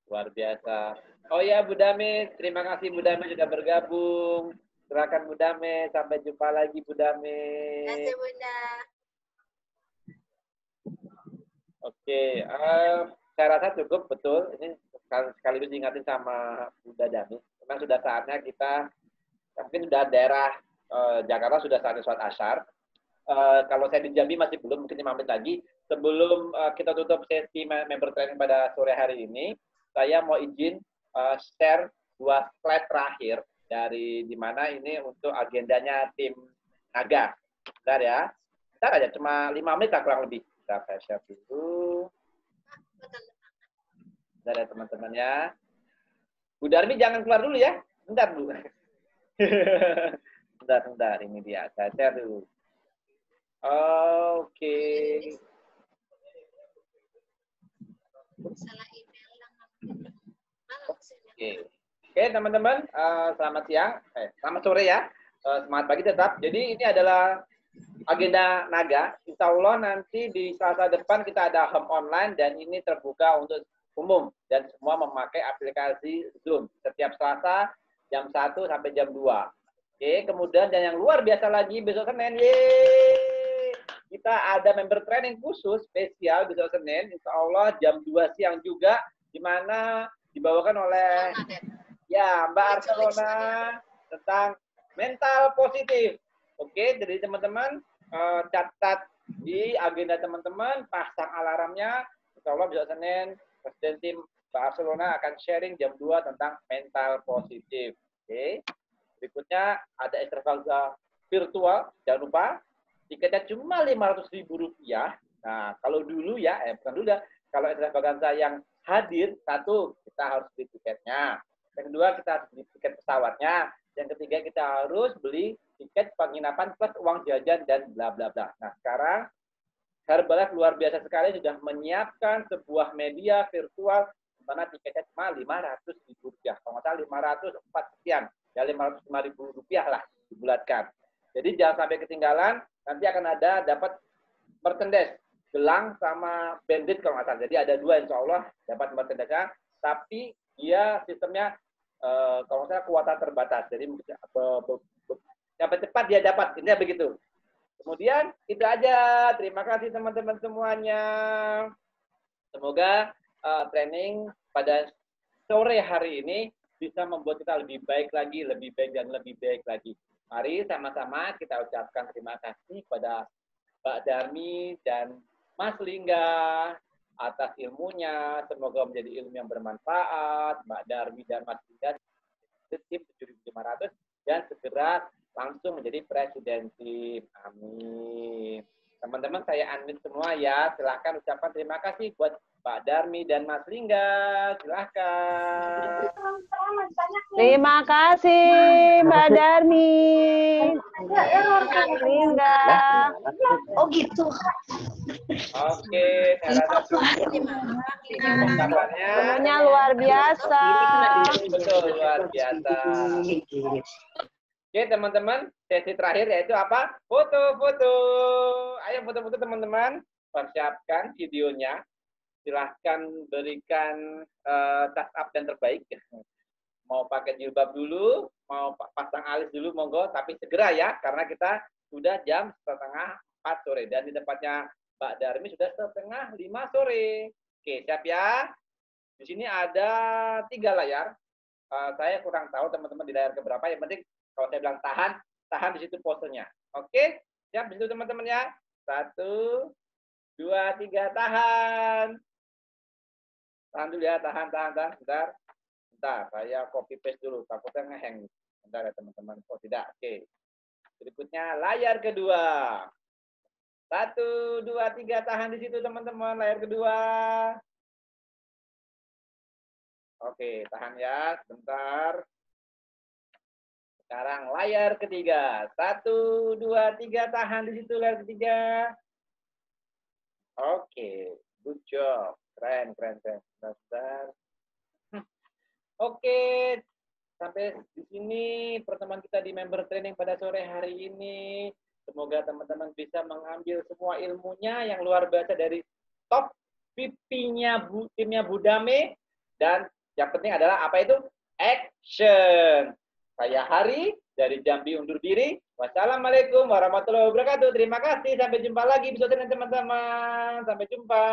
Speaker 2: Luar biasa. Oh ya, Bu Dame, terima kasih Bu Dame sudah bergabung. Silakan Bu Dame, sampai jumpa lagi Bu Dame.
Speaker 1: Terima kasih Bunda.
Speaker 2: Oke, saya rasa cukup, betul. Ini sekaligus diingatin sama Bunda Dami. Memang sudah saatnya kita, mungkin sudah daerah Jakarta sudah saatnya sholat asyar. Kalau saya di Jambi masih belum, mungkin 5 menit lagi. Sebelum kita tutup sesi member training pada sore hari ini, saya mau izin share 2 slide terakhir dari di mana ini untuk agendanya tim Naga. Bentar ya. Bentar aja, cuma 5 menit lah kurang lebih. Kita share dulu. Bentar ya teman-teman ya. Bu Darmi jangan keluar dulu ya. Bentar Bu. Bentar. Ini dia. Saya share dulu. Oke. Oke, teman-teman, selamat siang, selamat sore ya, semangat pagi tetap. Jadi ini adalah agenda Naga. Insya Allah nanti di Selasa depan kita ada home online dan ini terbuka untuk umum dan semua memakai aplikasi Zoom setiap Selasa jam 1 sampai jam 2. Oke, kemudian dan yang luar biasa lagi besok Senin, kita ada member training khusus spesial besok Senin, Insya Allah jam 2 siang juga, di mana dibawakan oleh Mbak Arcelona tentang mental positif. Oke, jadi teman-teman catat di agenda teman-teman, pasang alarmnya. Insya Allah besok Senin, Presiden tim Mbak Arcelona akan sharing jam 2 tentang mental positif. Oke, berikutnya ada extravaganza virtual, jangan lupa tiketnya cuma Rp500.000. Nah, kalau dulu ya, bukan dulu ya, kalau extravaganza yang hadir, satu, kita harus beli tiketnya. Yang kedua, kita harus beli tiket pesawatnya. Yang ketiga, kita harus beli tiket penginapan plus uang jajan dan bla bla bla. Nah, sekarang Herbalife luar biasa sekali sudah menyiapkan sebuah media virtual di mana tiketnya cuma Rp500.000. Kalau nggak salah 504 sekian, ya Rp505.000 lah dibulatkan. Jadi jangan sampai ketinggalan, nanti akan ada dapat merchandise, gelang sama bandit kalau nggak salah. Jadi ada 2 insya Allah dapat merchandise-nya, tapi dia sistemnya kalau nggak salah kuota terbatas. Jadi dapat cepat dia dapat, intinya begitu. Kemudian itu aja. Terima kasih teman-teman semuanya. Semoga training pada sore hari ini bisa membuat kita lebih baik lagi, lebih baik dan lebih baik lagi. Mari sama-sama kita ucapkan terima kasih kepada Mbak Darmi dan Mas Lingga atas ilmunya. Semoga menjadi ilmu yang bermanfaat. Mbak Darmi dan Mas Lingga tim 7.500 dan segera langsung menjadi presiden tim. Amin. Teman-teman saya unmute semua ya. Silahkan ucapkan terima kasih buat Pak Darmi dan Mas Lingga. Silahkan.
Speaker 3: Terima kasih Mbak Darmi. Mas Lingga.
Speaker 4: Oh gitu.
Speaker 2: Oke, saya rasa ungkapannya
Speaker 3: Semuanya luar biasa.
Speaker 2: betul luar biasa. Oke teman-teman, sesi terakhir yaitu apa? Foto-foto. Ayo foto-foto teman-teman. Persiapkan videonya. Silahkan berikan touch up dan terbaik. Mau pakai jilbab dulu, mau pasang alis dulu, monggo. Tapi segera ya, karena kita sudah jam 3:30 sore. Dan di tempatnya Mbak Darmi sudah 4:30 sore. Oke, siap ya? Di sini ada 3 layar. Saya kurang tahu teman-teman di layar keberapa. Yang penting kalau saya bilang tahan, tahan di situ posenya. Oke, siap di situ teman-teman ya. 1, 2, 3, tahan. Tahan dulu ya, tahan. Bentar, saya copy paste dulu. Takutnya ngehang. Bentar ya teman-teman. Oh tidak, oke. Berikutnya layar kedua. 1, 2, 3, tahan di situ teman-teman. Layar kedua. Oke, tahan ya, sebentar. Sekarang layar ketiga. 1, 2, 3, tahan di situ layar ketiga. Oke, good job. Keren. Bentar. Oke, sampai di sini pertemuan kita di member training pada sore hari ini. Semoga teman-teman bisa mengambil semua ilmunya yang luar biasa dari top VP-nya timnya Budame. Dan yang penting adalah apa itu? Action. Saya Hari dari Jambi undur diri. Wassalamualaikum warahmatullahi wabarakatuh. Terima kasih. Sampai jumpa lagi episode ini teman-teman. Sampai jumpa.